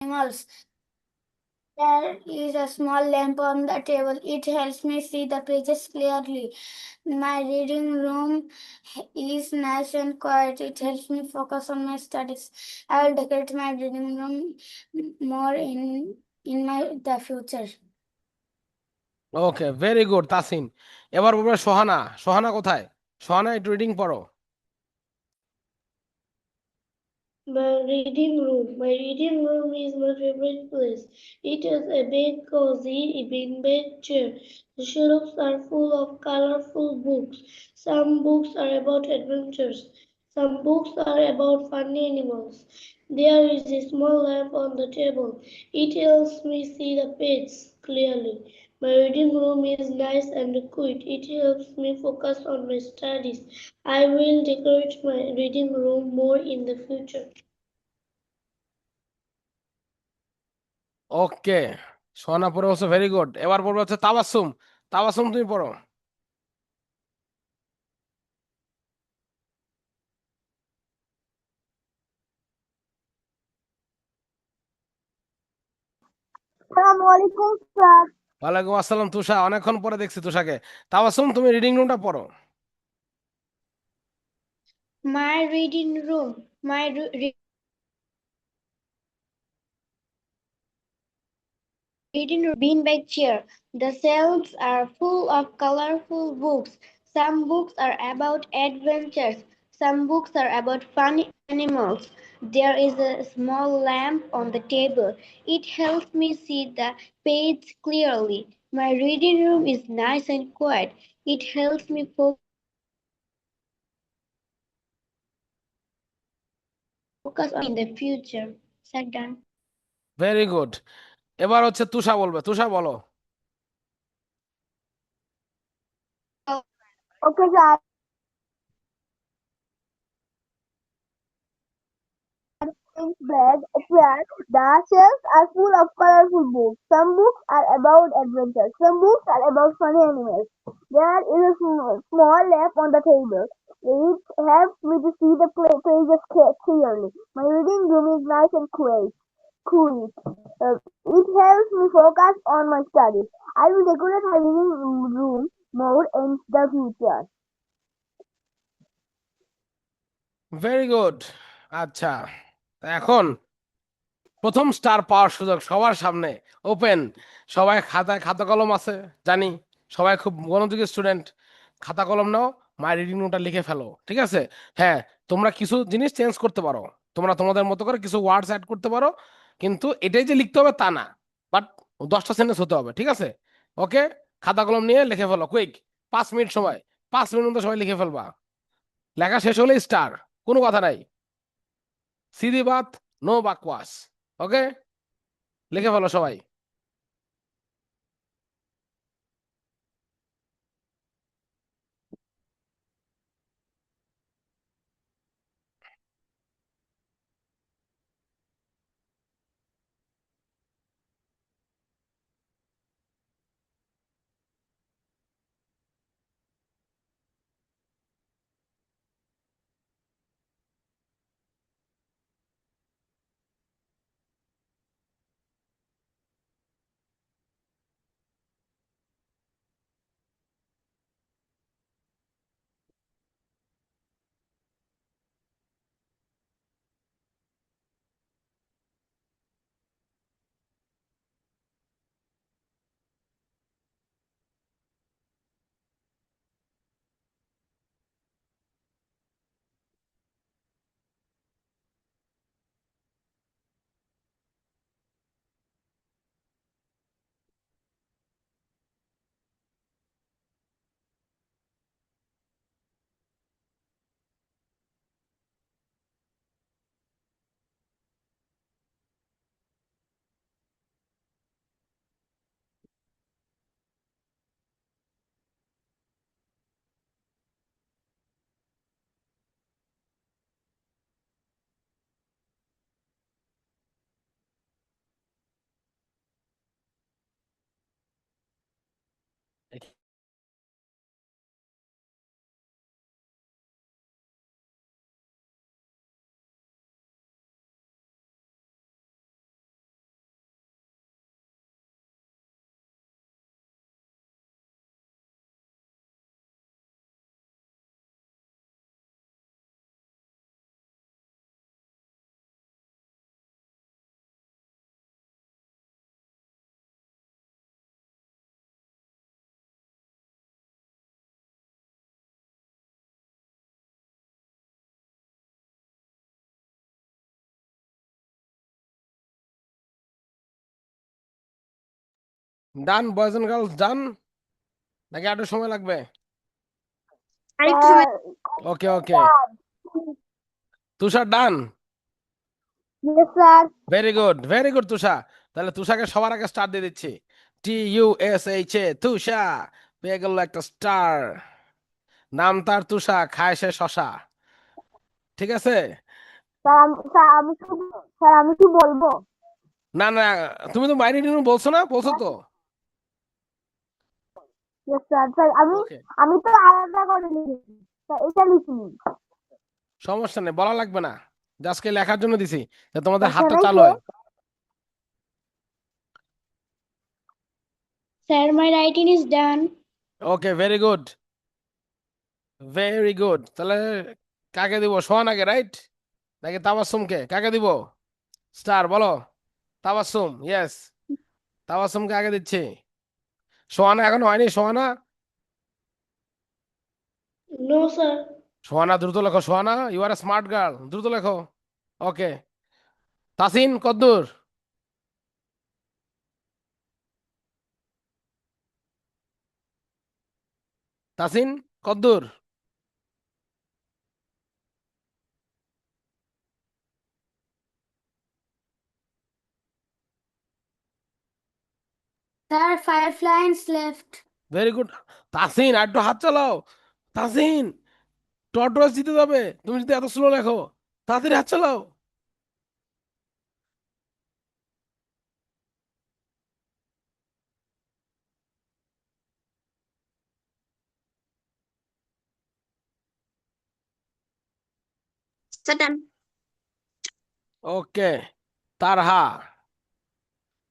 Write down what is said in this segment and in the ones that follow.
animals. There is a small lamp on the table. It helps me see the pages clearly. My reading room is nice and quiet. It helps me focus on my studies. I will decorate my reading room more in the future. Okay, very good Tasin. এবার বলবে সোহানা। সোহানা কোথায়? সোহানা, একটু reading পড়ো। My reading room is my favorite place. It has a big, cozy, beanbag chair. The shelves are full of colorful books. Some books are about adventures. Some books are about funny animals. There is a small lamp on the table. It helps me see the page clearly. My reading room is nice and quiet. It helps me focus on my studies. I will decorate my reading room more in the future. ওকে, সোহানা পড়ে বলছো very good. এবার পড়বে হচ্ছে তাবাসসুম। তাবাসসুম, তুমি পড়ো। Assalamualaikum, sir. ওয়ালাইকুম আসসালাম তুষা, অনেকক্ষণ পরে দেখছি তুষাকে। তাবাসসুম, তুমি রিডিং রুমটা পড়ো। My reading room. Reading room beanbag chair. The shelves are full of colorful books. Some books are about adventures. Some books are about funny animals. There is a small lamp on the table. It helps me see the page clearly. My reading room is nice and quiet. It helps me focus on in the future. Sat done. Very good. এবার হচ্ছে তুষা বলবে। তুষা বলো। Okay, sir. Bag chair. The shelves are full of colorful books. Some books are about adventures. Some books are about funny animals. There is a small lamp on the table. It helps me to see the pages clearly. My reading room is nice and quiet. Cool. It helps me focus on my studies. I will decorate my reading room more in the future. Very good. আচ্ছা, এখন প্রথম star পাওয়ার সুযোগ সবার সামনে open. সবাই খাতায় খাতা কলম আছে জানি, সবাই খুব মনোযোগী স্টুডেন্ট। খাতা কলম নাও, মাই রিডিং নোটটা লিখে ফেলো, ঠিক আছে? হ্যাঁ, তোমরা কিছু জিনিস চেঞ্জ করতে পারো, তোমরা তোমাদের মতো করে কিছু ওয়ার্ডস অ্যাড করতে পারো, কিন্তু এটাই যে লিখতে হবে তা না। বাট 10টা সেন্টেন্স হতে হবে, ঠিক আছে? ওকে, খাতা কলম নিয়ে লিখে ফেলো কুইক। 5 মিনিট সময়, 5 মিনিট মধ্যে সবাই লিখে ফেলবা। লেখা শেষ হলে স্টার, কোনো কথা নাই। সিধি বাত, নো বাকওয়াস। ওকে, লিখে ফেলো সবাই। Done boys and girls done, নাকি আরো সময় লাগবে? আরেকটু সময়। Okay okay, Tushar done. Yes, sir. Very good Tusha. তাহলে তুষাকে সবার আগে স্টার দিয়ে দিচ্ছি। TUSHA, তুষা পেয়ে গেল একটা স্টার। নাম তার তুষা, খায় সে শশা। ঠিক আছে। স্যার আমি কি বলবো? না না, তুমি তো মাই রিডিং বলছো না, বলছো তো। Yes, sir. স্যার ওকে, আমি তো আলাদা করে লিখেছি স্যার, এটা লিখিনি। সমস্যা নেই, বলা লাগবে না, জাস্টকে লেখার জন্য দিছি, যাতে তোমাদের স্যার হাতটা can I চালু say? হয়। Sir, my writing is done. Okay, very good. তাহলে কাকে দিব, সোহানাকে রাইট, নাকি তাবাসসুমকে, কাকে দিব স্টার বলো? তাবাসসুম, ইয়েস, তাবাসসুমকে আগে দিচ্ছি। সোহানা এখন হয়নি, সোহানা। No, sir. সোহানা দ্রুত লেখো, Sohana you are smart girl, দ্রুত লেখো। ওকে, তাসিন কদ্দুর? তাসিন কদ্দুর? There are 5 lines left. Very good. Tasin আর একটু হাত চালাও। তাসিন, টটরস জিতে যাবে তুমি যদি এত স্লো লেখো। তাড়াতাড়ি হাত চালাও। স্যার ডান। ওকে, তারহা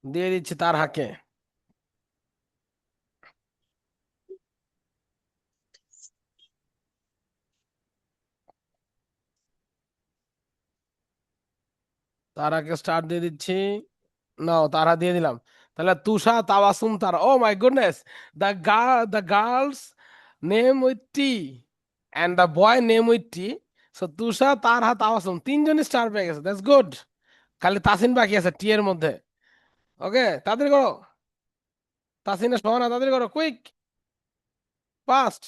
দিয়ে দিচ্ছি, তারহাকে। তারাকে স্টার্ট দিয়ে দিচ্ছি। নাও, তারা দিয়ে দিলাম। তাহলে Tusha, Tabassum, Tara. Oh my goodness, the girls name with T and the boy name with T. So Tusha, Tarha, Tabassum তিনজনই স্টার পেয়ে গেছে, দ্যাটস গুড। খালি তাসিন বাকি আছে টি এর মধ্যে। ওকে, তাড়াতাড়ি করো, তাসিনের সহানা তাড়াতাড়ি করো, quick, fast.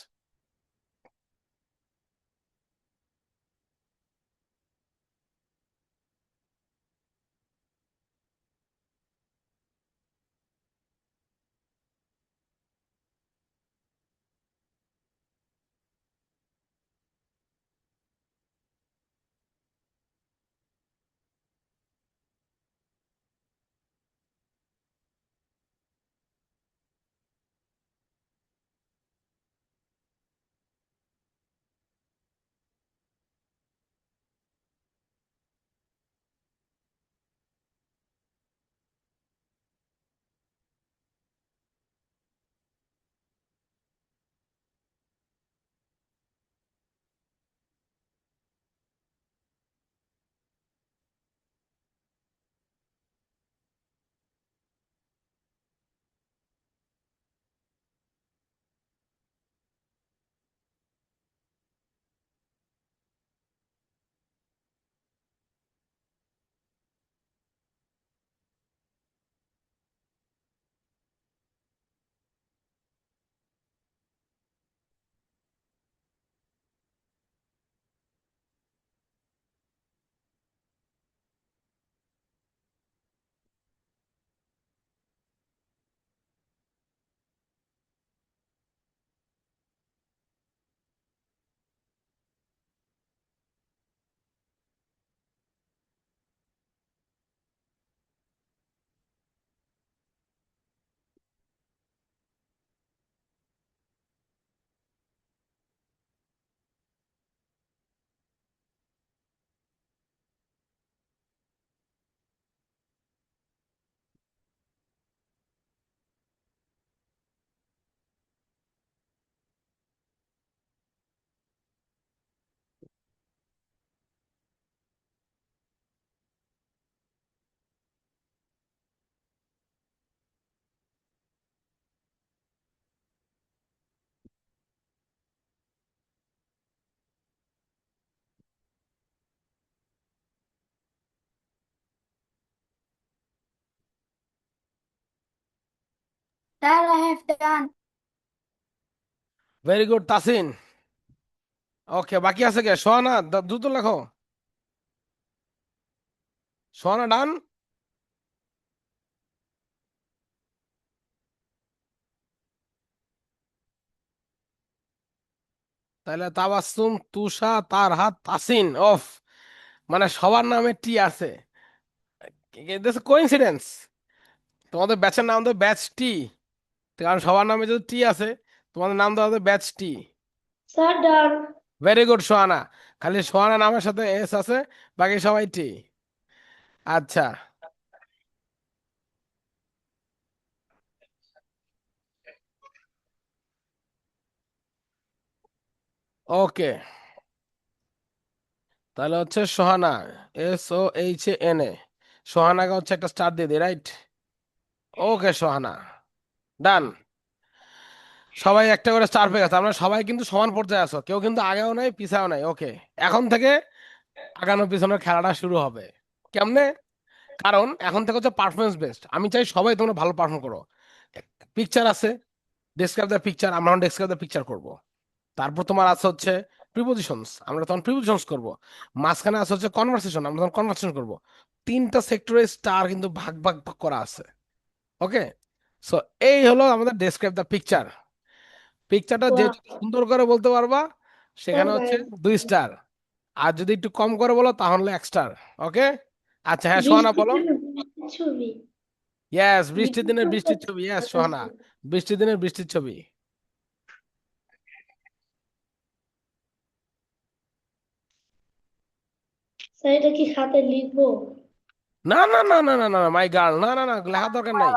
That I have done. Very good Tasin. Okay, বাকি আছে কে? সোহানা, দ্রুত লেখো। সোহানা ডান। তাহলে তাবাসসুম, তুষা, তারহাত, তাসিন। অফ, মানে সবার নামে টি আছে। This coincidence. তোমাদের ব্যাচের নাম তো ব্যাচ টি, কারণ সবার নামে যদি টি আছে, তোমাদের নাম দেওয়া হবে ব্যাচ টি। Sir, done. Very good Sohana. খালি সোহানা নামের সাথে এস আছে, বাকি সবাই টি। আচ্ছা, ওকে। তাহলে হচ্ছে সোহানা, SOHANA। সোহানাকে হচ্ছে একটা স্টার দিয়ে দিই, রাইট? ওকে সোহানা, ডান। সবাই একটা করে স্টার পেয়ে গেছে। আমরা সবাই কিন্তু সমান পর্যায়ে আছো, কেউ কিন্তু আগেও নাই পিছাও নাই। ওকে, এখন থেকে আগানো পিছনের খেলাটা শুরু হবে। কেমনে? কারণ এখন থেকে হচ্ছে পারফরমেন্স বেসড। আমি চাই সবাই তোমরা ভালো পারফর্ম করো। পিকচার আছে, ডেসক্রাইব দ্য পিকচার, আমরা ডেসক্রাইব দ্য পিকচার করবো। তারপর তোমার আছে হচ্ছে প্রিপোজিশনস, আমরা তখন প্রিপোজিশনস করব। মাঝখানে আছে হচ্ছে কনভারসেশন, আমরা তখন কনভারসেশন করব। তিনটা সেক্টরে স্টার কিন্তু ভাগ ভাগ ভাগ করা আছে। ওকে, সো এই হলো আমাদের ডেসক্রাইব দ্য পিকচার। পিকচারটা যে Wow. যত সুন্দর করে বলতে পারবা সেখানে Sir, হচ্ছে bye. 2 স্টার। আর যদি একটু কম করে বলো তাহলে 1 স্টার। ওকে, আচ্ছা, হ্যাঁ সোহানা বৃষ্টির বলো। দিনে বৃষ্টির ছবি। ইয়েস, বৃষ্টির বৃষ্টির দিনের ছবিটা বৃষ্টির ছবি। ইয়েস সোহানা, আকাশে। বৃষ্টির দিনের বৃষ্টির ছবি। স্যার, এটা কি খাতে লিখবো? না না না না না না, মাই গার্ল, না না না, লেখার দরকার নাই।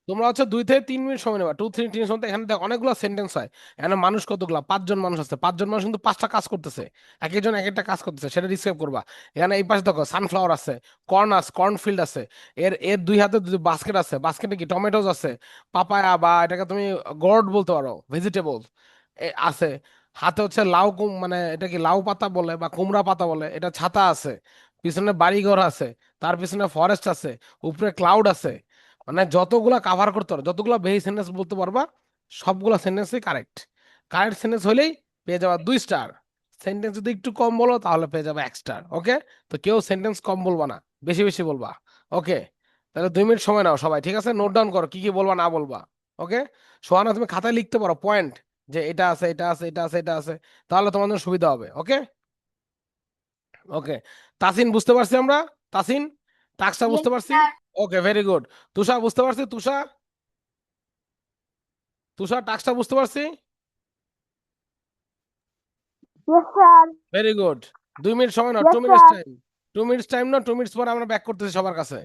তোমরা হচ্ছে 2 থেকে 3 মিনিট সময় নেবা, 2-3 মিনিট সময়। এখানে দেখো অনেকগুলো সেন্টেন্স হয়। এখানে মানুষ কতগুলা? 5 জন মানুষ আছে। 5 জন মানুষ কিন্তু 5টা কাজ করতেছে। এক একজন এক একটা কাজ করতেছে, সেটা ডিসক্রাইব করবা। এখানে এই পাশে দেখো সানফ্লাওয়ার আছে, কর্ন আছে, কর্নফিল্ড আছে। এর এর 2 হাতে বাস্কেট আছে, বাস্কেটে কি টমেটোজ আছে, পাপায়া বা এটাকে তুমি গোর্ড বলতে পারো, ভেজিটেবল আছে। হাতে হচ্ছে লাউ মানে এটা কি লাউ পাতা বলে বা কুমড়া পাতা বলে, এটা ছাতা আছে। পিছনে বাড়িঘর আছে, তার পিছনে ফরেস্ট আছে, উপরে ক্লাউড আছে। মানে যতগুলা কাভার করতে পারো, যতগুলা বেশি সেন্টেন্স বলতে পারবা, সবগুলা সেন্টেন্সই কারেক্ট। কারেক্ট সেন্টেন্স হলেই পেয়ে যাবা 2 স্টার। সেন্টেন্স যদি একটু কম বলো তাহলে পেয়ে যাবে 1 স্টার। ওকে, তো কেউ সেন্টেন্স কম বলবা না, বেশি বেশি বলবা। ওকে, তাহলে 2 মিনিট সময় নাও সবাই, ঠিক আছে? নোট ডাউন করো কি কি বলবা না বলবা। ওকে, সোহানা তুমি খাতায় লিখতে পারো পয়েন্ট, যে এটা আছে, এটা আছে, এটা আছে, এটা আছে, তাহলে তোমার জন্য সুবিধা হবে। ওকে, ওকে। তাসিন, বুঝতে পারছি আমরা? তাসিন, টাস্কটা Yes, বুঝতে পারছি। sir. ওকে, ভেরি গুড। তুষা, বুঝতে পারছি? তুষা, তুষার টাস্কটা বুঝতে পারছি। Yes, sir. Very good. 2 minute সময় নাও, Yes, 2 minutes sir. Time. 2 minutes time না, 2 মিনিটস পরে আমরা ব্যাক করতেছি সবার কাছে।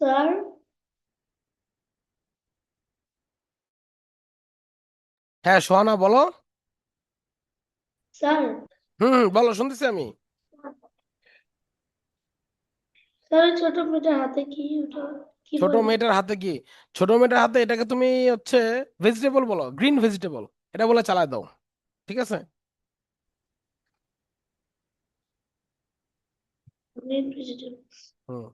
Sir, হ্যাঁ সোহানা বলো। sir, বলো, শুনতেছি আমি। sir, ছোট মেয়েটার হাতে কি ওটা কি ছোট বলে? মেয়েটার হাতে কি? ছোট মেয়েটার হাতে এটাকে তুমি হচ্ছে ভেজিটেবল বলো, গ্রিন ভেজিটেবল, এটা বলে চালায় দাও। ঠিক আছে। Green vegetable. হুম।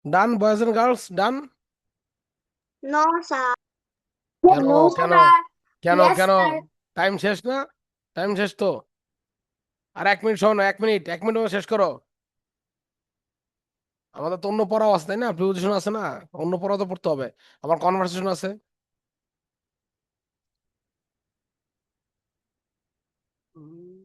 Done boys and girls, done. No, sir. কেন? No, কেন? sir. কেন? Yes, কেন? sir. টাইম শেষ না? টাইম শেষ তো। আর 1 মিনিট, শোনো, 1 মিনিট, 1 মিনিট শেষ করো। আমাদের তো অন্য পড়াও আছে তাই না, প্রিপোজিশন আছে না, অন্য পড়াও তো পড়তে হবে, আমার কনভারসেশন আছে। উম,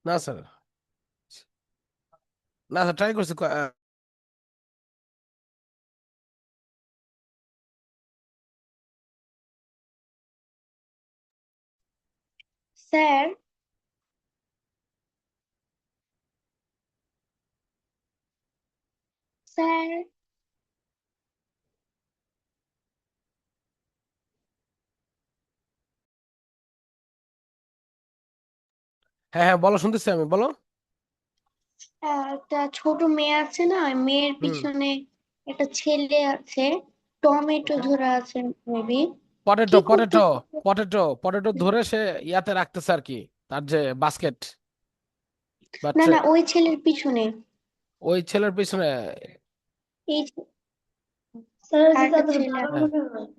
না স্যার, না স্যার, ট্রাই করছি। Sir, sir, হ্যাঁ হ্যাঁ বলো, শুনতেছি আমি, বলো। একটা ছোট মেয়ে আছে না, মেয়ের হুম। পিছনে একটা ছেলে আছে, টমেটো ধরে আছে মেবি। পটেটো, কি পটেটো, করতেছে? পটেটো, পটেটো ধরে সে ইয়াতে রাখতেছে আর কি, তার যে বাস্কেট বা না ট্রে। না, ওই ছেলের পিছনে। ওই ছেলের পিছনে। এই স্যার যে আরেকটা তাদের ছেলে বাবা আছে। হ্যাঁ, মনে হয়।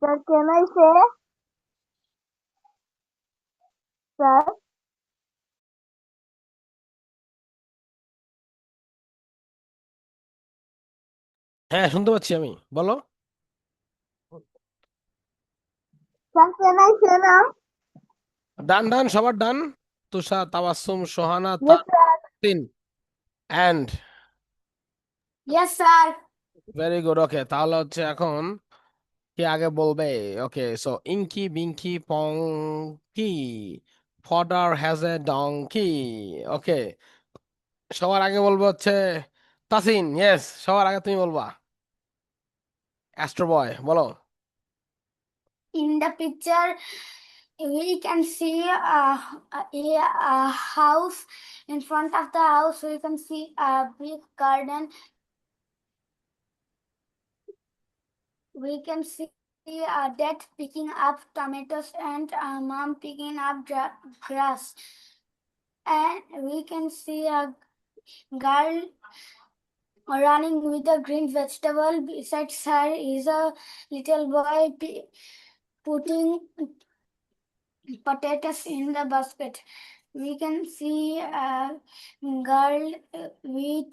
Sir, can I say? Sir, হ্যাঁ, শুনতে পাচ্ছি আমি, বলো। sir, can I say now? Done done, সবার done. Tushar, Tabassum, Sohana, Yes, sir. Tasin and Yes, sir. Very good. Okay, তাহলে হচ্ছে এখন কে আগে বলবে? Okay, so inky binky ponky father has a donkey. Okay, সবার আগে বলবো হচ্ছে তাসিন। ইয়েস, সবার আগে তুমি বলবা। অ্যাস্ট্রো বয়, বলো। In the picture, we can see a house. In front of the house, we can see a big garden. We can see a dad picking up tomatoes and a mom picking up grass. And we can see a girl running with a green vegetable. Besides her is a little boy putting potatoes in the basket. We can see a girl with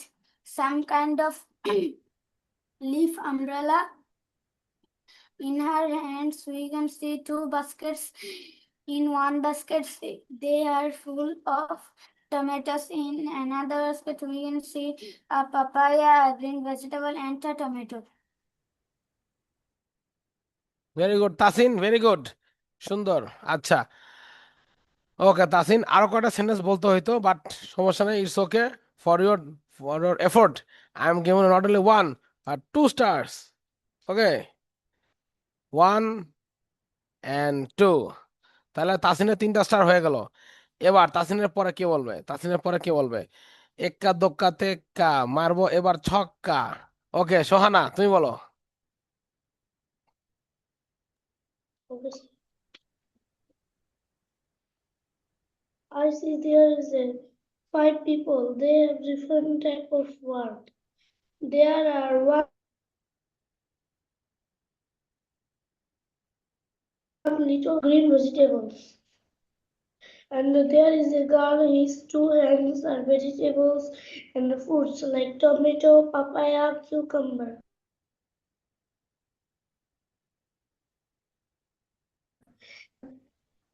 some kind of leaf umbrella. In her hands, we can see two baskets. In one basket, they are full of tomatoes. In another basket, we can see a papaya, a green vegetable, and a tomato. Very good Tasin, very good, সুন্দর। আচ্ছা, ওকে তাসিন, আরো কয়টা sentence বলতে হইতো, but সমস্যা নেই, it's okay. For your effort I am giving not only one but 2 stars। Okay, 1 and 2। তাহলে তাসিনের 3টা স্টার হয়ে গেল। এবার তাসিনের পরে কে বলবে? তাসিনের পরে কে বলবে? এক্কা দোক্কা তেক্কা মারবো এবার ছক্কা। ওকে, সোহানা তুমি বলো। Okay, sir. I see there is a 5 people. They have different type of work. There are one little green vegetables. And there is a girl, his 2 hands are vegetables and fruits like tomato, papaya, cucumber.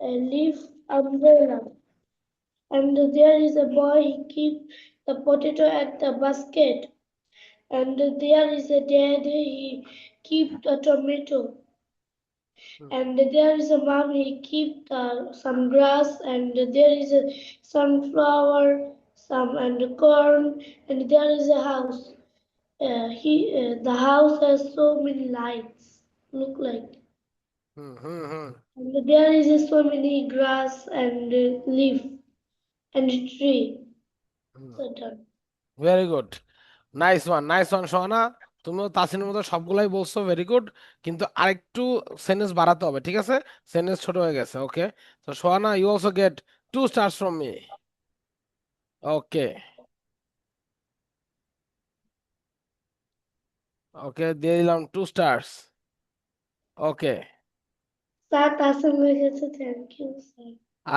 A leaf umbrella. And there is a boy, he keep the potato at the basket. And there is a dad, he keep the tomato. And there is a mom, he keep some grass. And there is a sunflower, some and corn. And there is a house. The house has so many lights. Look like. Hmm hmm hmm And there is so many grass and leaf and tree. So done. Very good, nice one, nice one Sohana. তুমিও তাসিনের মতো সবগুলাই বলছো, very good. কিন্তু আরেকটু sentence বাড়াতে হবে, ঠিক আছে? সেন্টেন্স ছোট হয়ে গেছে। ওকে, তো Sohana, you also get 2 stars from me. Okay, okay, দিয়ে দিলাম 2 stars। ওকে, Sir, Tasim লিখেছে, thank you, sir.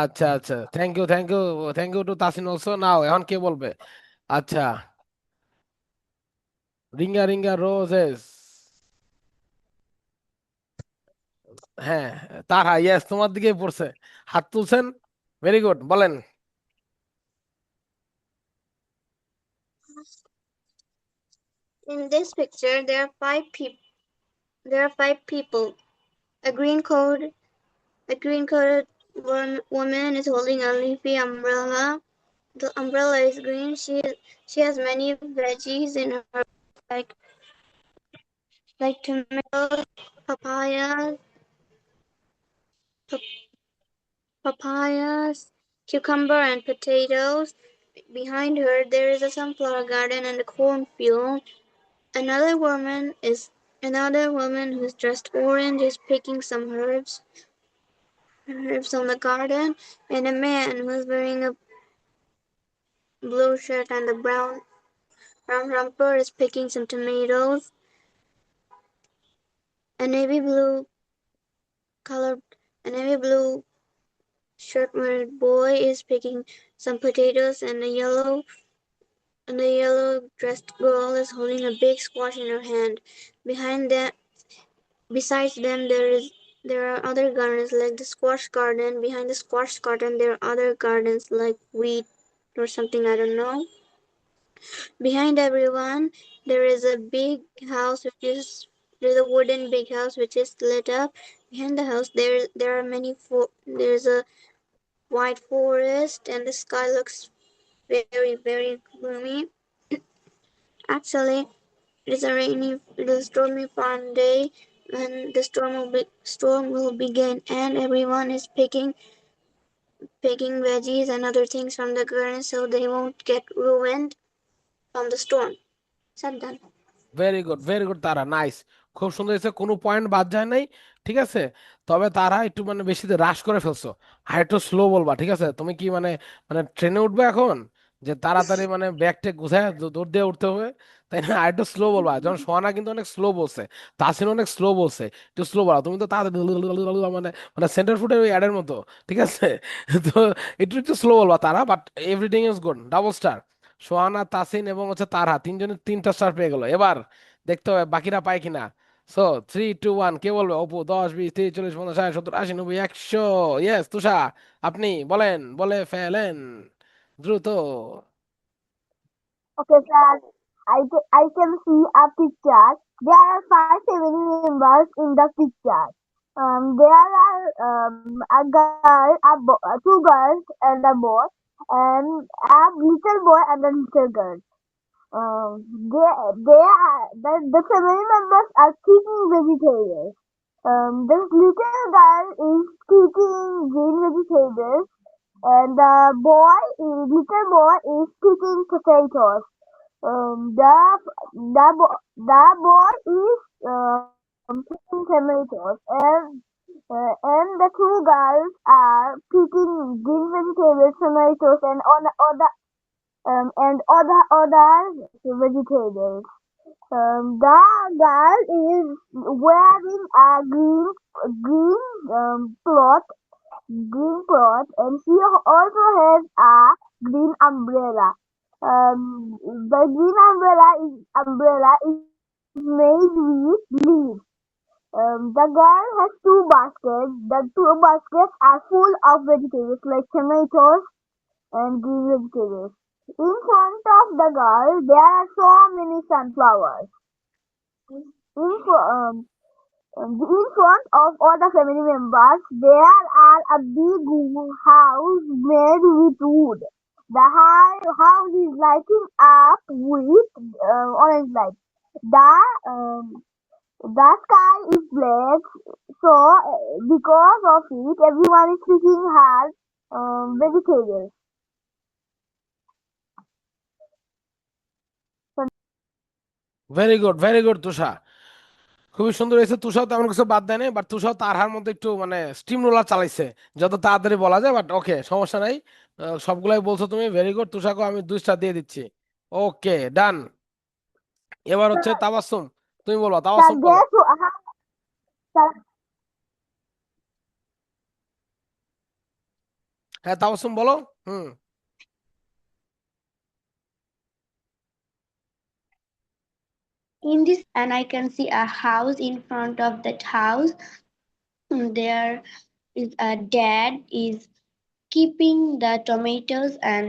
আচ্ছা আচ্ছা, thank you, thank you, thank you to Tasin also. Now এখন কে বলবে? আচ্ছা, রিঙ্গা রিঙ্গা রোজেস। হ্যাঁ, তারা, ইয়েস, তোমার দিকেই পড়ছে, হাত তুলছেন, ভেরি গুড, বলেন। In this picture, there are 5 people. There are 5 people. A green-coated woman is holding a leafy umbrella. The umbrella is green. She has many veggies in her, like tomatoes, papayas, cucumber, and potatoes. Behind her, there is a sunflower garden and a cornfield. Another woman who's dressed orange is picking some herbs from the garden, and a man who's wearing a blue shirt and a brown romper is picking some tomatoes. A navy blue a navy blue shirt-wearing boy is picking some potatoes, and a yellow dressed girl is holding a big squash in her hand. Behind them, besides them, there are other gardens like the squash garden. Behind the squash garden, there are other gardens like wheat or something, I don't know. Behind everyone, there is a big house there's a wooden big house which is lit up. Behind the house, there are there's a white forest, and the sky looks very gloomy. Actually, it is a stormy fun day, and the storm will begin, and everyone is picking veggies and other things from the garden so they won't get ruined from the storm. Said done. Very good তারা, nice, খুব সুন্দর হয়েছে, কোনো point বাদ যায় নাই। ঠিক আছে, তবে তারা একটু মানে বেশি রাশ করে ফেলছো, আর একটু স্লো বলবা। ঠিক আছে, তুমি কি মানে মানে ট্রেনে উঠবে এখন, যে তাড়াতাড়ি মানে ব্যাগ ট্যাগ গুছায় দৌড় দিয়ে উঠতে হবে, তাই না? আর একটু স্লো বলবা, যেমন সোহানা কিন্তু অনেক স্লো বলছে, তাসিন অনেক স্লো বলছে, একটু স্লো বলা। তুমি তো তাড়াতাড়ি মানে মানে সেন্টার ফুডের ওই অ্যাডের মতো। ঠিক আছে, তো একটু একটু স্লো বলবা তারা, but everything is good, double star. Sohana, Tasin এবং হচ্ছে তারহা, তিনজনের 3টা স্টার পেয়ে গেল। এবার দেখতে হবে বাকিরা পায় কিনা। সো 3, 2, 1, কে বলবে? অপু 10, 20, 30, 40, 50, 60, 70, 80, 90, 100। ইয়েস, তুষা, আপনি বলেন, বলে ফেলেন দ্রুত। Okay, sir. I can see a picture. There are five family members in the picture. There are a girl, two girls and a boy, and a little boy and a little girl. The family members are cooking vegetables. This little girl is cooking green vegetables, and little boy is cooking potatoes. The boy is picking tomatoes, and the two girls are picking green vegetables, tomatoes, and other vegetables. The girl is wearing a cloth, and she also has a green umbrella. The green umbrella is made with leaves. The girl has two baskets. The two baskets are full of vegetables like tomatoes and green vegetables. In front of the girl, there are so many sunflowers. In front of all the family members, there are a big house made with wood. The house is lighting up with orange light. The sky is black, so because of it, everyone is picking hard vegetables. Very good Tusha, খুবই সুন্দর হয়েছে। তুষাও তেমন কিছু বাদ দেয় নাই, but তুষাও তারহার মধ্যে একটু মানে স্টিম রোলার চালাইছে, যত তাড়াতাড়ি বলা যায়। বাট ওকে, সমস্যা নাই, সবগুলাই বলছো তুমি। ভেরি গুড, তুষাকে আমি 2 স্টার দিয়ে দিচ্ছি। ওকে, ডান। এবার হচ্ছে তাবাসসুম, তুমি বলবা, তাবাসসুম বলো। Sir, হ্যাঁ, তাবাসসুম বলো। হুম। In this, and I can see a house. In front of that house, there is a dad is keeping the tomatoes, and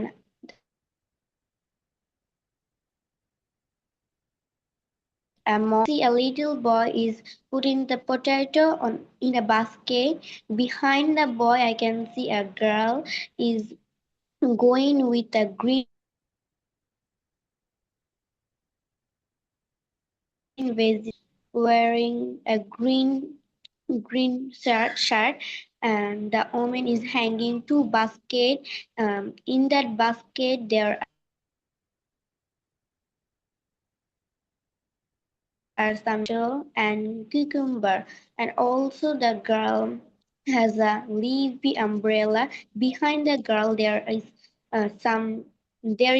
a mom. See, a little boy is putting the potato on in a basket. Behind the boy, I can see a girl is going with a green vase, wearing a green shirt, and the woman is hanging two baskets. In that basket, there are some tomato and cucumber, and also the girl has a leafy umbrella. Behind the girl, there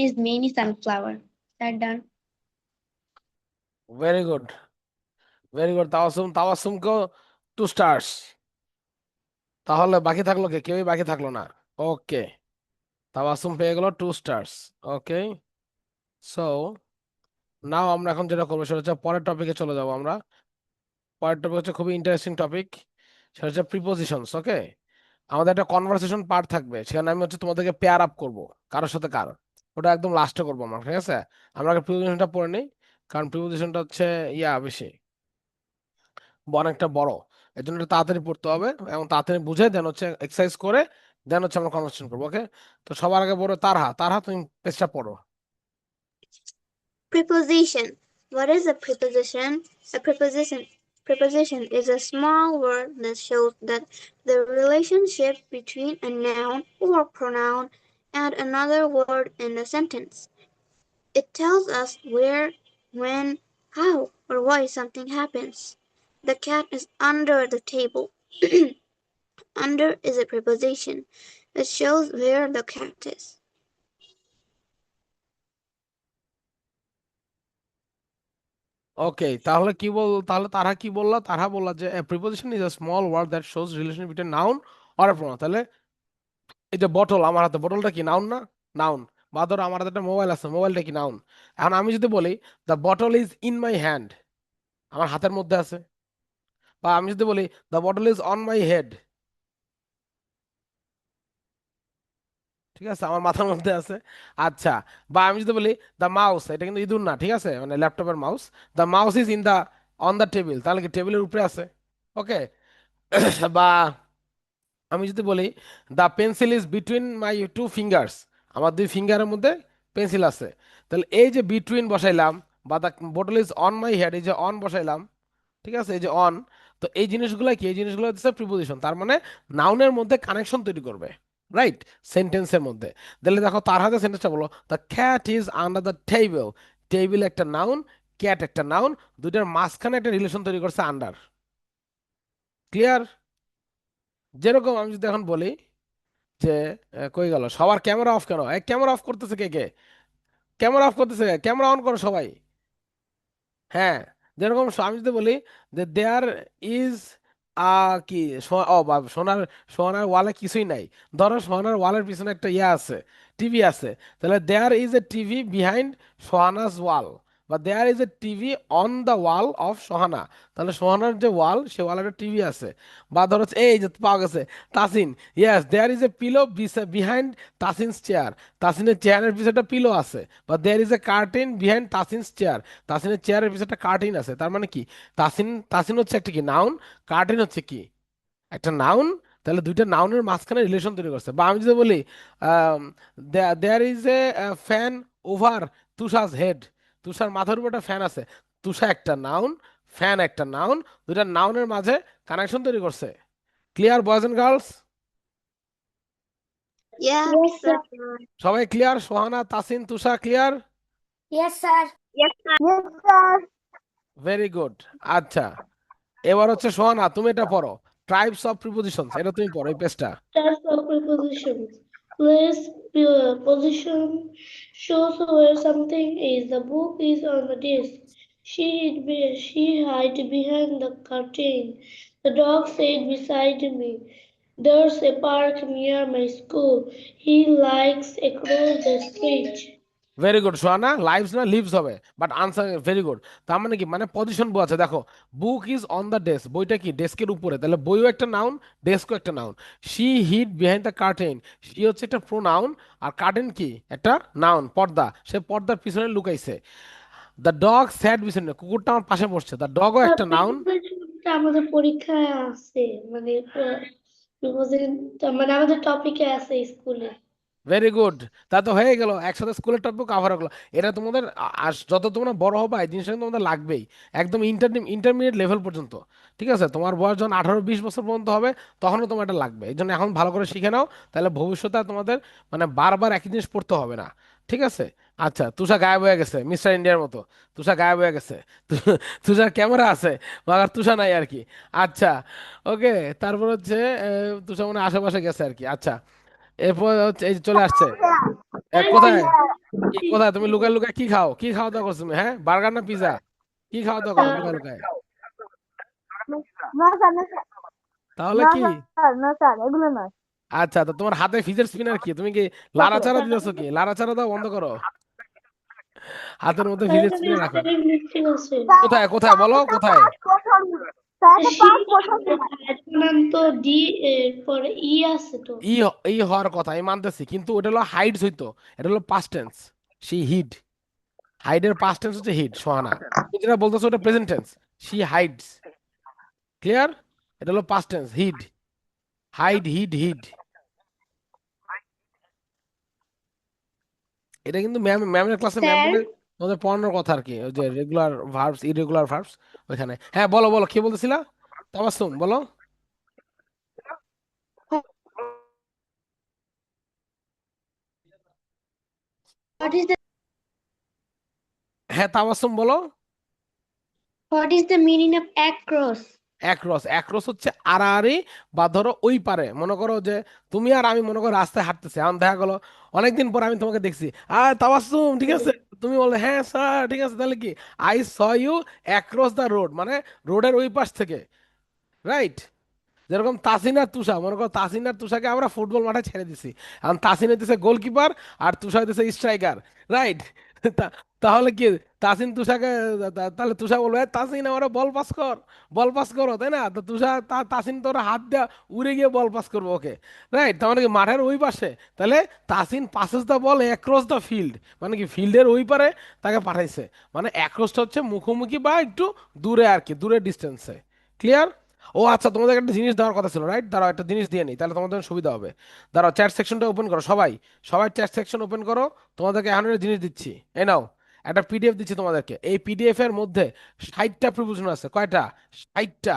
is many sunflower. That done. Very good, very good Tabassum, তাবাসসুমকেও 2 stars. তাহলে বাকি থাকলো কে? কেউই বাকি থাকলো না। ওকে, তাবাসসুম পেয়ে গেল 2 স্টার্স। ওকে, সো নাও আমরা এখন যেটা করবো সেটা হচ্ছে পরের টপিকে চলে যাবো আমরা। পরের টপিক হচ্ছে খুবই ইন্টারেস্টিং টপিক, সেটা হচ্ছে প্রিপোজিশনস। ওকে, আমাদের একটা কনভারসেশন পার্ট থাকবে, সেখানে আমি হচ্ছে তোমাদেরকে পেয়ার আপ করবো কারোর সাথে কারো, ওটা একদম লাস্টে করবো আমরা, ঠিক আছে? আমরা আগে প্রিপোজিশনটা পড়ে নিই, কারণ প্রিপোজিশনটা হচ্ছে বেশি অনেকটা বড়, এর জন্য একটু তাড়াতাড়ি পড়তে হবে এবং তাড়াতাড়ি বুঝে দেন হচ্ছে এক্সারসাইজ করে দেন হচ্ছে আমরা কনভারসেশন করবো। ওকে, তো সবার আগে বলো তারহা। তারহা, তুমি পেজটা পড়ো। Preposition. What is a preposition? A preposition is a small word that shows that the relationship between a noun or pronoun and another word in a sentence. It tells us where, when, how, or why something happens. The cat is under the table. Under is a preposition. It shows where the cat is. ওকে, তাহলে তারহা কি বললা? তারহা বললা যে preposition is a small word that shows relation between noun or a pronoun. তাহলে এই যে bottle আমার হাতে, বটলটা কি নাউন না? নাউন। বা ধরো আমার হাতে একটা মোবাইল আছে, মোবাইলটা কি নাউন? এখন আমি যদি বলি the bottle is in my hand, আমার হাতের মধ্যে আছে। বা আমি যদি বলি the bottle is on my head, ঠিক আছে, আমার মাথার মধ্যে আছে। আচ্ছা, বা আমি যদি বলি দ্য মাউস, এটা কিন্তু ইঁদুর না, ঠিক আছে, মানে ল্যাপটপের mouse, the mouse is in the on the table, তাহলে কি টেবিলের উপরে আছে? ওকে। বা আমি যদি বলি the pencil is between my 2 fingers, আমার 2 ফিঙ্গারের মধ্যে পেন্সিল আছে, তাহলে এই যে বিটুইন বসাইলাম, বা the bottle is on my head, এই যে অন বসাইলাম, ঠিক আছে, এই যে অন, তো এই জিনিসগুলো কি? এই জিনিসগুলো হচ্ছে প্রিপোজিশন, তার মানে নাউনের মধ্যে কানেকশন তৈরি করবে, রাইট, সেন্টেন্সের মধ্যে। তাহলে দেখো তার হাতে সেন্টেন্সটা বলো, the cat is under the table. Table একটা নাউন, ক্যাট একটা নাউন, দুইটার মাঝখানে একটা রিলেশন তৈরি করছে আন্ডার। ক্লিয়ার? যেরকম আমি যদি এখন বলি যে কই গেল সবার ক্যামেরা অফ কেন? ক্যামেরা অফ করতেছে কে কে? ক্যামেরা অফ করতেছে কে? ক্যামেরা অন করো সবাই। হ্যাঁ, যেরকম আমি যদি বলি যে দেয়ার ইজ কি সোনার, সোনার ওয়ালে কিছুই নাই, ধরো সোনার ওয়ালের পিছনে একটা আছে, টিভি আছে, তাহলে there is a TV behind Sohana's wall, বা there is a TV on the wall of Sohana, তাহলে সোহানার যে ওয়াল, সে ওয়ালে একটা টিভি আছে। বা ধরো এই যে পাওয়া গেছে Tasin, yes there is a pillow behind Tasin's chair, তাসিনের চেয়ারের পিছনে একটা পিলো আছে। বা there is a curtain behind Tasin's chair, তাসিনের চেয়ারের পিছনে একটা কার্টেন আছে। তার মানে কি? তাসিন, তাসিন হচ্ছে একটা কি নাউন, কার্টেন হচ্ছে কি একটা নাউন, তাহলে দুইটা নাউনের মাঝখানে রিলেশন তৈরি করছে। বা আমি যদি বলি there is a fan over তুষার হেড, তুষার মাথার উপর একটা ফ্যান আছে, তুষা একটা নাউন, ফ্যান একটা নাউন, দুইটা নাউনের মাঝে কানেকশন তৈরি করছে। Clear boys and girls? Yes, Yes, sir. sir. সবাই clear? Sohana, Tasin, Tusha clear? Yes, sir. Yes, sir. Yes, sir. Very good. আচ্ছা, এবার হচ্ছে সোহানা, তুমি এটা পড়ো, ট্রাইবস অফ প্রিপোজিশনস, এটা তুমি পড়ো এই পেজটা। Types of prepositions. Place position shows where something is. The book is on the desk. She hid behind the curtain. The dog sat beside me. There's a park near my school. He likes across the street. Very good Sohana, lives না leaves হবে, but answer very good. তার মানে কি? মানে position বোঝাচ্ছে। দেখো, book is on the desk, বইটা কি ডেস্কের উপরে, তাহলে বইও একটা নাউন, ডেস্কও একটা noun. She hid behind the curtain, she হচ্ছে একটা প্রোনাউন, আর কার্টেন কি একটা নাউন, পর্দা, সে পর্দার পিছনে লুকাইছে। দ্য ডগ স্যাট বিছানে, কুকুরটা আমার পাশে বসছে, দ্য ডগও একটা নাউন। প্রিপোজিশনটা আমাদের পরীক্ষায় আছে, মানে প্রিপোজিশন মানে আমাদের টপিকে আছে স্কুলে। ভেরি গুড, তা তো হয়ে গেল, একসাথে স্কুলের টপিক কভার হলো। এটা তোমাদের যত তোমরা বড় হবে এই জিনিসটা কিন্তু তোমাদের লাগবেই, একদম ইন্টারমিডিয়েট লেভেল পর্যন্ত, ঠিক আছে? তোমার বয়স যখন 18-20 বছর পর্যন্ত হবে, তখনও তোমার এটা লাগবে। এই জন্য এখন ভালো করে শিখে নাও, তাহলে ভবিষ্যতে আর তোমাদের মানে বারবার একই জিনিস পড়তে হবে না, ঠিক আছে? আচ্ছা, তুষার গায়েব হয়ে গেছে মিস্টার ইন্ডিয়ার মতো, তুষার গায়েব হয়ে গেছে। তুষার ক্যামেরা আছে, মাগার তুষার নাই আর কি। আচ্ছা, ওকে, তারপর হচ্ছে তুষার মনে হয় আশেপাশে গেছে আর কি। আচ্ছা, এরপর হচ্ছে এই যে চলে আসছে। কোথায়? কোথায় তুমি লুকায় লুকায় কি খাও? কি খাওয়া দাওয়া করছো তুমি? হ্যাঁ, বার্গার না পিজা? কি খাওয়া দাওয়া করো লুকায় লুকায়? No, sir, no, sir. তাহলে না কি? স্যার, না স্যার, এগুলো নয়। আচ্ছা, তো তোমার হাতে ফিচার স্পিনার কি? তুমি কি লাড়াচাড়া দিতেছো কি? লাড়াচাড়া দাও, বন্ধ করো। হাতের মধ্যে স্যার ফিচার এখানে স্পিনার রাখো। স্পেলিং মিস্টেক আছে। স্যার, কোথায় কোথায় স্যার, বলো, এটা কোথায়? পাঁচ বছর স্যার, এটা সি 5 বছর কনসোনেন্ট তো ডি এর পরে ই আছে তো। ই হওয়ার কথা আমি মানতেছি, কিন্তু ওটা হলো হাইডস হইতো, এটা হলো পাস্ট টেন্স। শি হিড, হাইডের পাস্ট টেন্স হচ্ছে হিড, সোহানা। তুমি যেটা বলতেছো ওটা present tense, she hides. Clear? এটা হলো past tense, hid, hide, hid, hid. এটা কিন্তু ম্যামের ক্লাসে ম্যাম স্যার, বলে তোমাদের পড়ানোর কথা আর কি, ওই যে রেগুলার ভার্বস, ইরেগুলার ভার্বস ওইখানে। হ্যাঁ বলো বলো, কি বলতেছিলা? তাবাসসুম বলো। what is the হ্যাঁ তাবাসসুম বলো। meaning of across? Across, across হচ্ছে আড়াআড়ি, বা ধরো ওই পারে। মনে করো যে তুমি আর আমি মনে করো রাস্তায় হাঁটতেছি, এখন দেখা গেলো অনেকদিন পর আমি তোমাকে দেখছি, তাবাসসুম ঠিক আছে, তুমি বললে হ্যাঁ স্যার ঠিক আছে, তাহলে কি I saw you across the road, মানে রোডের ওই পাশ থেকে, রাইট? যেরকম তাসিন আর তুষা, মনে করো তাসিন আর তুষাকে আমরা ফুটবল মাঠে ছেড়ে দিছি, এখন তাসিন হইতেছে গোলকিপার আর তুষা হইতেছে স্ট্রাইকার, রাইট? তাহলে কি তাসিন তুষাকে, তাহলে তুষা বলবে "এই তাসিন আমার বল পাস কর, বল পাস করো", তাই না? তো তুষা তাসিন তোর হাত দেওয়া উড়ে গিয়ে বল পাস করবো ওকে, রাইট? তার মানে কি মাঠের ওই পাশে, তাহলে Tasin passes the ball across the field, মানে কি ফিল্ডের ওই পারে তাকে পাঠাইছে, মানে অ্যাক্রসটা হচ্ছে মুখোমুখি বা একটু দূরে আর কি, দূরের ডিস্টেন্সে। ক্লিয়ার? ও আচ্ছা, তোমাদের একটা জিনিস দেওয়ার কথা ছিল, রাইট? দাঁড়াও একটা জিনিস দিয়ে নিই, তাহলে তোমাদের জন্য সুবিধা হবে। দাঁড়াও, চ্যাট সেকশনটা ওপেন করো সবাই, সবাই চ্যাট সেকশন ওপেন করো। তোমাদেরকে এখন একটা জিনিস দিচ্ছি, এই নাও, একটা পিডিএফ দিচ্ছি তোমাদেরকে। এই পিডিএফ এর মধ্যে 60টা প্রিপোজিশন আছে। কয়টা? 60টা,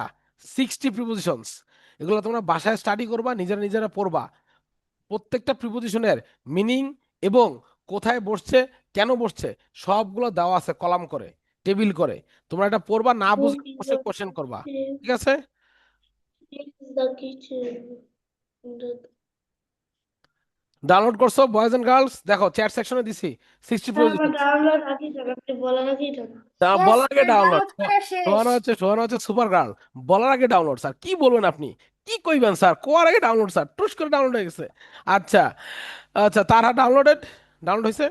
60 প্রিপোজিশনস। এগুলো তোমরা বাসায় স্টাডি করবা, নিজেরা নিজেরা পড়বা। প্রত্যেকটা প্রিপোজিশনের মিনিং এবং কোথায় বসছে, কেন বসছে, সবগুলো দেওয়া আছে কলাম করে, টেবিল করে। তোমরা এটা পড়বা, না Book বুঝলে is বসে the কোশ্চেন করবা। kitchen. ঠিক আছে? This is the kitchen. Download করছো বয়েজ এন্ড গার্লস? দেখো চ্যাট সেকশনে দিছি 60 স্যার আমার প্রিপোজিশন। ডাউনলোড আগে যান, আপনি বলার আগেই যান। Yes, বলার আগে sir, ডাউনলোড। download করা শেষ। সোহানা হচ্ছে সুপার গার্ল, বলার আগে ডাউনলোড। স্যার কি বলবেন আপনি, কি কইবেন স্যার, কোয়ার আগে ডাউনলোড, স্যার টুস করে ডাউনলোড হয়ে গেছে। আচ্ছা, আচ্ছা তারা ডাউনলোডেড, ডাউনলোড হয়েছে।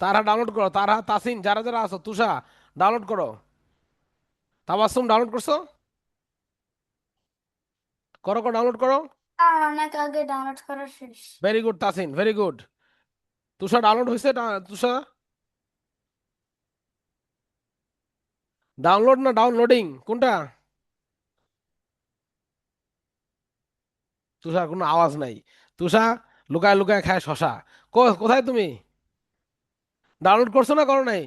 তারা ডাউনলোড করো, তারা, তাসিন, যারা যারা আছো, তুষা ডাউনলোড করো, তাবাসসুম ডাউনলোড করছো? করো করো, ডাউনলোড করো। আর অনেক আগে ডাউনলোড করা শেষ। Very good Tasin, very good. Tusha download হয়েছে? তুষা ডাউনলোড না ডাউনলোডিং, কোনটা? তুষার কোনো আওয়াজ নাই। তুষা লুকায় লুকায় খায় শশা। কোথায় তুমি? ডাউনলোড করছো না করো নাই?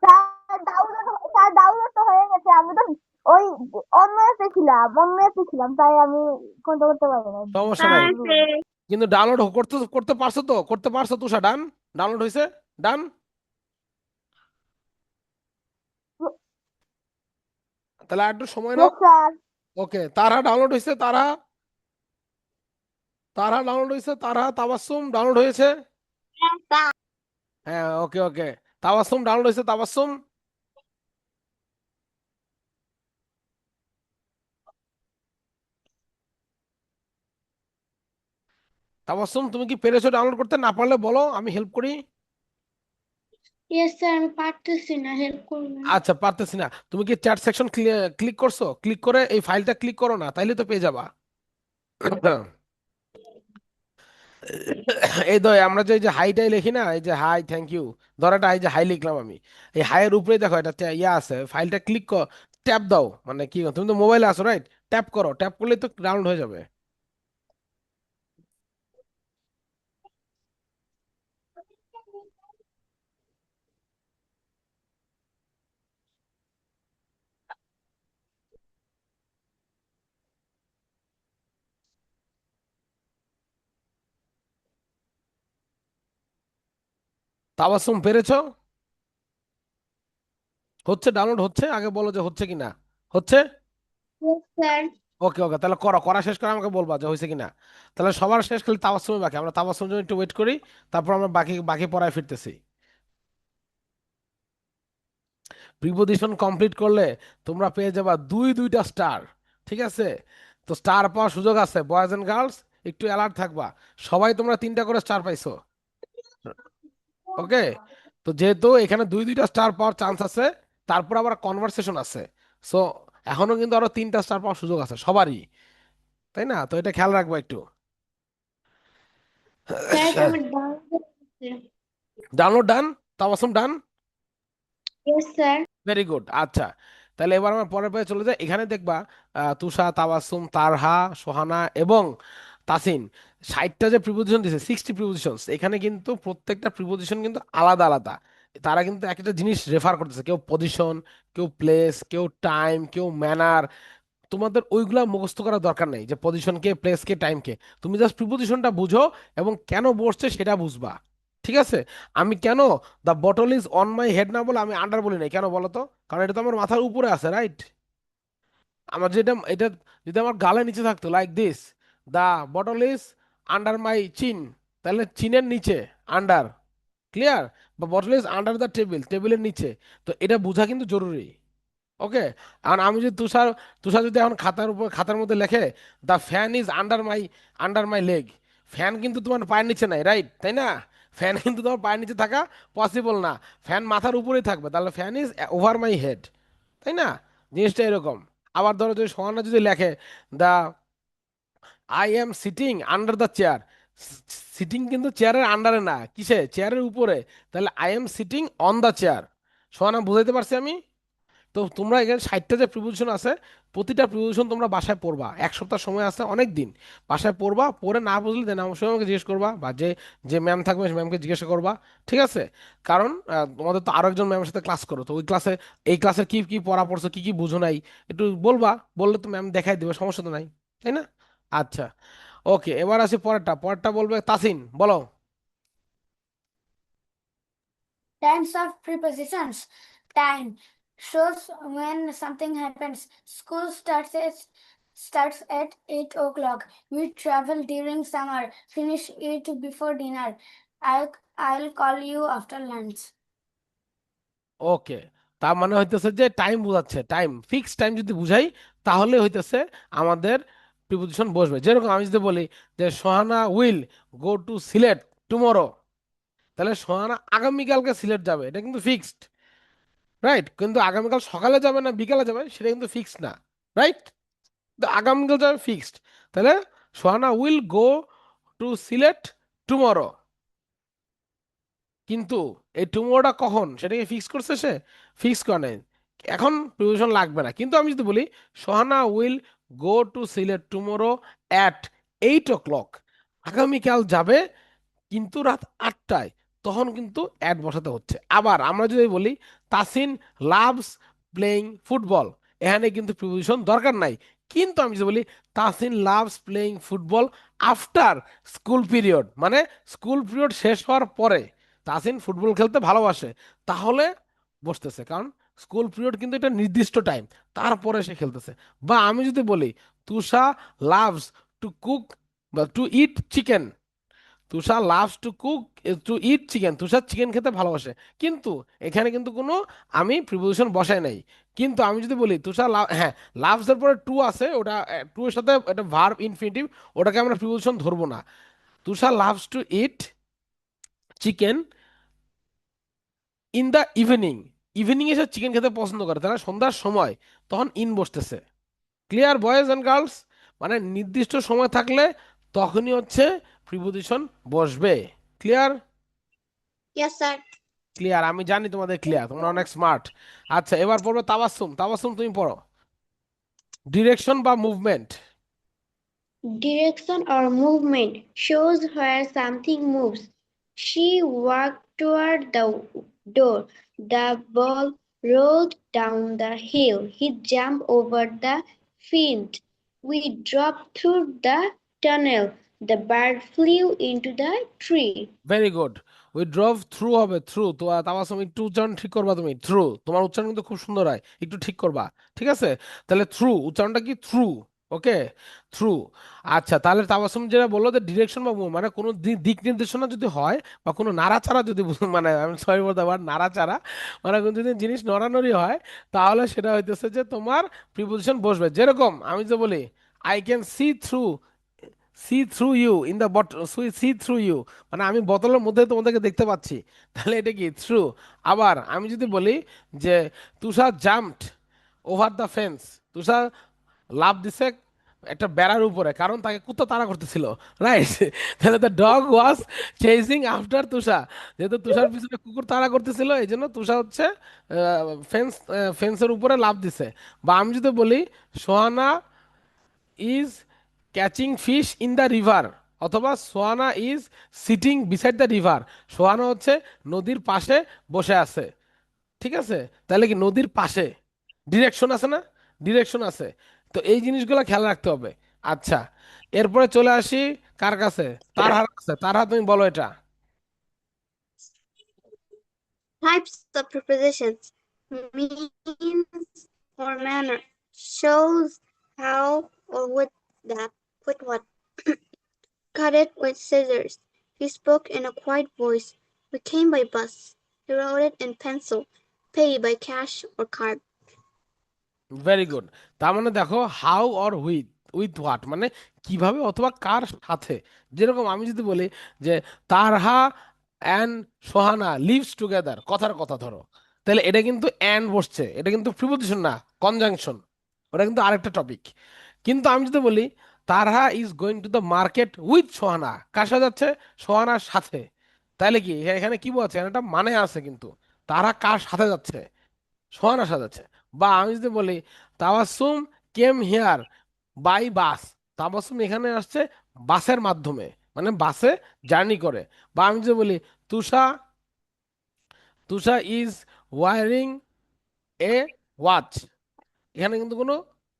স্যার ডাউনলোড তো হয়ে গেছে, আমি তো ওই অন্য অ্যাপে ছিলাম, তাই আমি করতে করতে পারি না। সমস্যা নাই, কিন্তু ডাউনলোড করতে করতে পারছো তো, করতে পারছো তুষা? ডান, ডাউনলোড হয়েছে, ডান। তাহলে আর একটু সময় নাও। Yes, sir. ওকে, তারা ডাউনলোড হয়েছে, তারা, তারা ডাউনলোড হয়েছে, তারা, তাবাসসুম ডাউনলোড হয়েছে। হ্যাঁ ওকে ওকে, তাবাসসুম ডাউনলোড হয়েছে, তাবাসসুম। তাবাসসুম তুমি কি পেরেছো ডাউনলোড করতে? না পারলে বলো, আমি হেল্প করি। Yes, স্যার, আমি পারতেছি না, হেল্প করবেন। আচ্ছা পারতেছি না, তুমি কি চ্যাট সেকশন ক্লিক করছো? ক্লিক করে এই ফাইলটা ক্লিক করো না, তাইলে তো পেয়ে যাবা। এই তো আমরা যে এই যে হাইটাই লিখি না, এই যে হাই থ্যাংক ইউ, ধর এটা এই যে হাই লিখলাম আমি, এই হাইয়ের উপরে দেখো এটা ইয়া আছে, ফাইলটা ক্লিক কর, ট্যাপ দাও, মানে কি তুমি তো মোবাইলে আছো, রাইট? ট্যাপ করো, ট্যাপ করলে তো ডাউনলোড হয়ে যাবে। তাবাসসুম পেরেছো? হচ্ছে, ডাউনলোড হচ্ছে, আগে বলো যে হচ্ছে কিনা। হচ্ছে? Yes, sir. ওকে ওকে, তাহলে করো, করা শেষ করে আমাকে বলবা যে হয়েছে কিনা। তাহলে সবার শেষ খালি তাবাসসুমই বাকি, আমরা তাবাসসুমের জন্য একটু ওয়েট করি, তারপর আমরা বাকি বাকি পড়ায় ফিরতেছি। প্রিপোজিশন কমপ্লিট করলে তোমরা পেয়ে যাবা দুইটা স্টার। ঠিক আছে, তো স্টার পাওয়ার সুযোগ আছে, বয়েজ এন্ড গার্লস একটু অ্যালার্ট থাকবা। সবাই তোমরা 3টা করে স্টার পাইছো, ওকে? তো যেহেতু এখানে দুইটা স্টার পাওয়ার চান্স আছে, তারপর আবার কনভারসেশন আছে, সো এখনো কিন্তু আরো 3টা স্টার পাওয়ার সুযোগ আছে সবারই, তাই না? তো এটা খেয়াল রাখবো একটু। Sir, আমার download হচ্ছে। ডাউনলোড ডান, তাবাসুম ডান। Yes, sir. Very good. আচ্ছা, তাহলে এবার আমরা পরের পেজে চলে যাই। এখানে দেখবা তুষা, তাবাসসুম, তারহা, সোহানা এবং তাসিন 60টা যে প্রিপোজিশন দিছে, 60 প্রিপোজিশনস, এখানে কিন্তু প্রত্যেকটা প্রিপোজিশন কিন্তু আলাদা আলাদা। তারা কিন্তু একটা জিনিস রেফার করতেছে, কেউ পজিশন, কেউ প্লেস, কেউ টাইম, কেউ ম্যানার। তোমাদের ওইগুলা মুখস্থ করার দরকার নেই যে পজিশন কে, প্লেস কে, টাইম কে। তুমি জাস্ট প্রিপোজিশনটা বুঝো এবং কেন বসছে সেটা বুঝবা। ঠিক আছে? আমি কেন the bottle is on my head না বলে আমি আন্ডার বলি নাই, কেন বলো তো? কারণ এটা তো আমার মাথার উপরে আছে, রাইট? আমার যেটা এটা যদি আমার গালের নিচে থাকতো like this, the bottle is under মাই চিন, তাহলে চিনের নিচে, আন্ডার। ক্লিয়ার? বা bottle is under the table, টেবিলের নিচে। তো এটা বোঝা কিন্তু জরুরি, ওকে? আর আমি যদি তুষার তুষার যদি এখন খাতার মধ্যে লেখে the fan is under my leg, fan কিন্তু তোমার পায়ের নিচে নাই, রাইট? তাই না? ফ্যান কিন্তু তোমার পায়ের নিচে থাকা পসিবল না, ফ্যান মাথার উপরেই থাকবে, তাহলে fan is over my head, তাই না? জিনিসটা এরকম। আবার ধরো যদি সোহানা যদি লেখে the I am sitting under the chair, sitting কিন্তু চেয়ারের আন্ডারে না, কিসে? চেয়ারের উপরে, তাহলে I am sitting on the chair. Sohana, বুঝাইতে পারছি আমি? তো তোমরা এখানে 60টা যে প্রিপোজিশন আছে, প্রতিটা প্রিপোজিশন তোমরা বাসায় পড়বা, 1 সপ্তাহ সময় আছে, অনেক দিন। বাসায় পড়বা, পড়ে না বুঝলে দেন অবশ্যই আমাকে জিজ্ঞেস করবা, বা যে যে ম্যাম থাকবে ম্যামকে জিজ্ঞাসা করবা। ঠিক আছে? কারণ তোমাদের তো আরো একজন ম্যামের সাথে ক্লাস করো, তো ওই ক্লাসে এই ক্লাসে কি কি পড়া পড়ছো, কি কি বুঝো নাই, একটু বলবা, বললে তো ম্যাম দেখাই দিবে, সমস্যা তো নাই, তাই না? আচ্ছা, ওকে, এবার আসি পরেরটা। পরেরটা বলবে তাসিন, বলো। Times of prepositions. Time shows when something happens. School starts at 8 o'clock. We travel during summer. Finish it before dinner. I'll call you after lunch. ওকে, তার মানে হইতেছে যে টাইম বোঝাচ্ছে, টাইম, ফিক্স টাইম যদি বুঝাই তাহলে হইতেছে আমাদের প্রিপোজিশন বসবে। যেরকম আমি যদি বলি যে Sohana will go to Sylhet tomorrow, তাহলে সোহানা আগামীকালকে সিলেট যাবে, এটা কিন্তু ফিক্সড, রাইট? কিন্তু আগামীকাল সকালে যাবে না বিকালে যাবে সেটা কিন্তু ফিক্সড না, রাইট? আগামীকাল যাবে ফিক্সড, তাহলে Sohana will go to Sylhet tomorrow. কিন্তু এই টুমোরটা কখন সেটাকে ফিক্স করছে, সে ফিক্স করে নাই, এখন প্রিপারেশন লাগবে না। কিন্তু আমি যদি বলি Sohana will go to Sylhet tomorrow at 8 o'clock, আগামীকাল যাবে কিন্তু রাত 8টায়, তখন কিন্তু অ্যাড বসাতে হচ্ছে। আবার আমরা যদি বলি তাসিন লাভস প্লেইং ফুটবল, এখানে কিন্তু প্রিপোজিশন দরকার নাই। কিন্তু আমি যদি বলি Tasin loves playing football after school period, মানে স্কুল পিরিয়ড শেষ হওয়ার পরে তাসিন ফুটবল খেলতে ভালোবাসে, তাহলে বসতেছে, কারণ স্কুল পিরিয়ড কিন্তু এটা নির্দিষ্ট টাইম, তারপরে সে খেলতেছে। বা আমি যদি বলি তুষা লাভস টু কুক বা to eat chicken, Tushar loves to eat chicken, Tushar chicken খেতে ভালোবাসে, কিন্তু এখানে কিন্তু কোনো আমি প্রিপোজিশন বসাই নাই। কিন্তু আমি যদি বলি তুষার হ্যাঁ, লাভস এর পরে টু আছে, ওটা টু এর সাথে এটা ভার্ব ইনফিনিটিভ, ওটাকে আমরা প্রিপোজিশন ধরবো না। Tushar loves to eat chicken in the evening, evening এসে চিকেন খেতে পছন্দ করে, তারা সন্ধ্যার সময়, তখন ইন বসতেছে। Clear boys and girls? মানে নির্দিষ্ট সময় থাকলে তখনই হচ্ছে প্রিপোজিশন বসবে। ক্লিয়ার? Yes, sir. ক্লিয়ার, আমি জানি তোমাদের ক্লিয়ার, তোমরা অনেক স্মার্ট। আচ্ছা, এবার পড়বে তাবাসসুম। তাবাসসুম, তুমি পড়ো। ডিরেকশন বা movement. Direction or movement shows where something moves. She walked toward the door. The ball rolled down the hill. He jumped over the fence. We dropped through the tunnel. The bird flew into the tree. Very good. We drove through হবে, through. তো তাবাসসুম একটু উচ্চারণ ঠিক করবা তুমি, through, তোমার উচ্চারণ কিন্তু খুব সুন্দর হয়, একটু ঠিক করবা, ঠিক আছে? তাহলে থ্রু, উচ্চারণটা কি? থ্রু, ওকে, থ্রু। আচ্ছা, তাহলে তাবাসসুম যেটা বললো যে ডিরেকশন বা মানে কোনো দিক নির্দেশনা যদি হয় বা কোনো নাড়াচাড়া যদি মানে আমি সরি বলতে পার নাড়াচাড়া, মানে কোনো যদি জিনিস নড়ানড়ি হয়, তাহলে সেটা হইতেছে যে তোমার প্রিপোজিশন বসবে। যেরকম আমি যে বলি I can see through you in the see through you, মানে আমি বোতলের মধ্যে তোমাদেরকে দেখতে পাচ্ছি, তাহলে এটা কি থ্রু। আবার আমি যদি বলি যে তুষার জাম্পড ওভার দ্য ফেন্স, তুষার লাফ দিছে একটা বেড়ার উপরে, কারণ তাকে কুত্তা তাড়া করতেছিল, রাইট? তাহলে the dog was chasing after Tusha, যেহেতু তুষার পিছনে কুকুর তাড়া করতেছিল এই জন্য তুষা হচ্ছে ফেন্সের উপরে লাফ দিছে। বা আমি যদি বলি Sohana is catching fish in the river, অথবা Sohana is sitting beside the river, Sohana হচ্ছে নদীর পাশে বসে আছে, ঠিক আছে? তাহলে কি নদীর পাশে ডিরেকশন আছে না? ডিরেকশন আছে। তো এই জিনিসগুলো খেয়াল রাখতে হবে। আচ্ছা, এরপরে চলে আসি কার কাছে? তার হাত আছে, তার হাত, তুমি বলো এটা। Types of prepositions. Means or manner. Shows how or with what. Cut it with scissors. He spoke in a quiet voice. We came by bus. He wrote it in pencil. Pay by cash or card. Very good. তার মানে দেখো how or with, with what মানে কিভাবে অথবা কার সাথে। যেরকম আমি যদি বলি যে তারহা অ্যান্ড সোহানা লিভস টুগেদার, কথার কথা ধরো, তাহলে এটা কিন্তু অ্যান্ড বসছে, এটা কিন্তু প্রিপোজিশন না, কনজাংশন, ওটা কিন্তু আরেকটা টপিক। কিন্তু আমি যদি বলি Tarha is going to the market with Sohana, কার সাথে যাচ্ছে? সোহানার সাথে, তাহলে কি এখানে কি বলছে? এখানে একটা মানে আছে কিন্তু, তারা কার সাথে যাচ্ছে? সোহানা সাজাচ্ছে। বা আমি যদি বলি Tabassum came here by bus, Tabassum এখানে আসছে বাসের মাধ্যমে, মানে বাসে জার্নি করে। বা আমি যদি বলি Tusha Tusha is wearing a watch, এখানে কিন্তু কোনো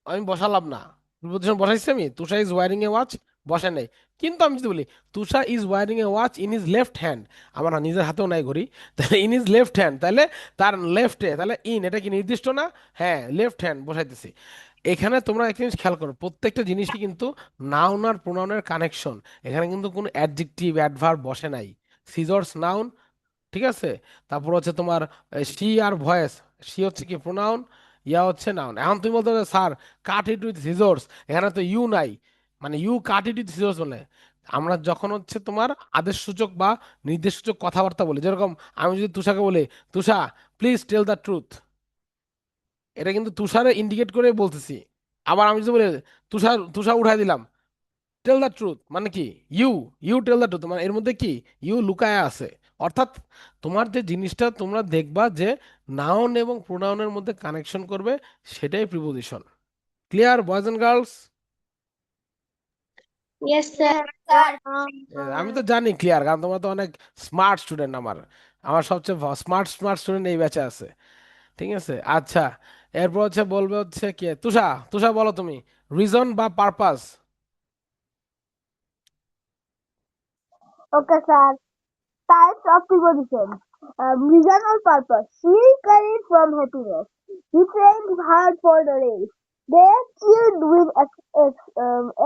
আমি বসালাম না, প্রিপোজিশন বসাইছি আমি, Tusha is wearing a watch বসে নেই। কিন্তু আমি যদি বলি Tusha is wearing a watch in is left hand, আমার নিজের হাতেও নাই ঘড়ি, তাহলে ইন ইজ লেফট হ্যান্ড, তাহলে তার লেফটে, তাহলে ইন এটা কি নির্দিষ্ট না? হ্যাঁ, লেফট হ্যান্ড বসাইতেছি। এখানে তোমরা একটা জিনিস খেয়াল করো, প্রত্যেকটা জিনিসই কিন্তু নাউন আর প্রোনাউনের কানেকশন, এখানে কিন্তু কোনো অ্যাডজেক্টিভ অ্যাডভার্ব বসে নাই। সিজর্স নাউন, ঠিক আছে? তারপর হচ্ছে তোমার সি আর ভয়েস, সি হচ্ছে কি প্রোনাউন, ইয়া হচ্ছে নাউন। এখন তুমি বলতে পারো স্যার কাট ইট উইথ সিজর্স, এখানে তো ইউ নাই, মানে ইউ কাট ইট উইথ সিজর্স বলে আমরা যখন হচ্ছে তোমার আদেশসূচক বা নির্দেশসূচক কথাবার্তা বলি, যেরকম আমি যদি তুষাকে বলি Tusha please tell the truth, এটা কিন্তু তুষারে ইন্ডিকেট করে বলতেছি। আবার আমি যদি বলি তুষার, তুষার উঠাই দিলাম, টেল দ্য ট্রুথ মানে কি you, you tell the truth, মানে এর মধ্যে কি ইউ লুকায় আছে। অর্থাৎ তোমার যে জিনিসটা তোমরা দেখবা যে নাউন এবং প্রোনাউনের মধ্যে কানেকশন করবে, সেটাই preposition. Clear boys and girls? Yes, sir. Sir, আমি তো জানি ক্লিয়ার, কারণ তোমরা তো অনেক স্মার্ট স্টুডেন্ট, আমার আমার সবচেয়ে স্মার্ট স্মার্ট স্টুডেন্ট এই ব্যাচে আছে, ঠিক আছে? আচ্ছা, এরপর হচ্ছে বলবে হচ্ছে কি তুষা, তুষা বলো তুমি রিজন বা purpose. Okay, sir. Types of prepositions. Reason or purpose. She carried from happiness. He trained hard for the race. They cheered with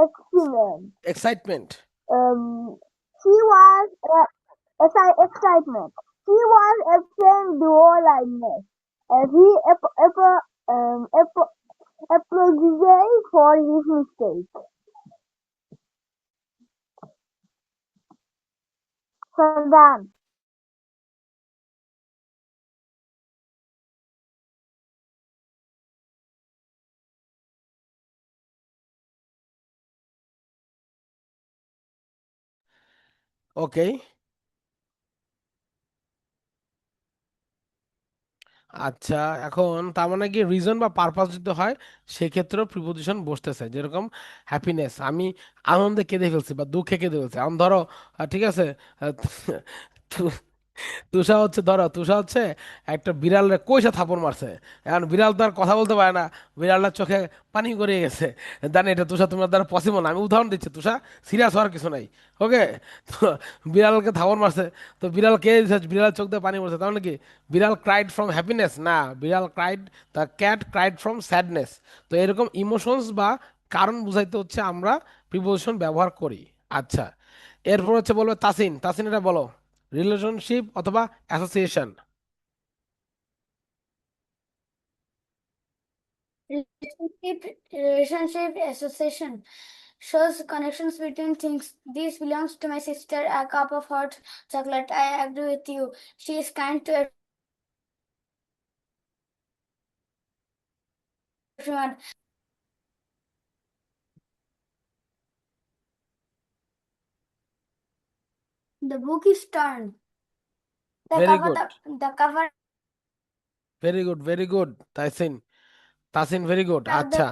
excitement. Excitement. She was excitement. She was absent duo likeness. He apologized for his mistake. Sandan. ওকে, আচ্ছা, এখন তার মানে কি reason বা purpose যদি হয় সেক্ষেত্রেও preposition বসতেছে। যেরকম হ্যাপিনেস, আমি আনন্দে কেঁদে ফেলছি বা দুঃখে কেঁদে ফেলছি। এখন ধরো ঠিক আছে, আহ, তুষা হচ্ছে, ধরো তুষা হচ্ছে একটা বিড়ালের কইসা থাপড় মারছে, এখন বিড়াল তো আর কথা বলতে পারে না, বিড়ালটার চোখে পানি গড়িয়ে গেছে, জানি এটা তুষা তোমার দ্বারা পসিবল না, আমি উদাহরণ দিচ্ছি, তুষা সিরিয়াস হওয়ার কিছু নাই, ওকে? তো বিড়ালকে থাপড় মারছে, তো বিড়াল কে দিছে? বিড়ালের চোখ দিয়ে পানি পড়ছে, তার মানে কি বিড়াল ক্রাইড ফ্রম হ্যাপিনেস? না, বিড়াল cried, the cat cried from sadness. তো এরকম ইমোশনস বা কারণ বুঝাইতে হচ্ছে আমরা প্রিপোজিশন ব্যবহার করি। আচ্ছা, এরপর হচ্ছে বলবে তাসিন। তাসিন এটা বলো, রিলেশনশিপ অথবা association. Relationship association shows connections between things. This belongs to my sister, a cup of hot chocolate. I agree with you. She is kind to everyone. The book is torn. The very cover, good, the cover very good, very good Tasin. Tasin very good. of the আচ্ছা,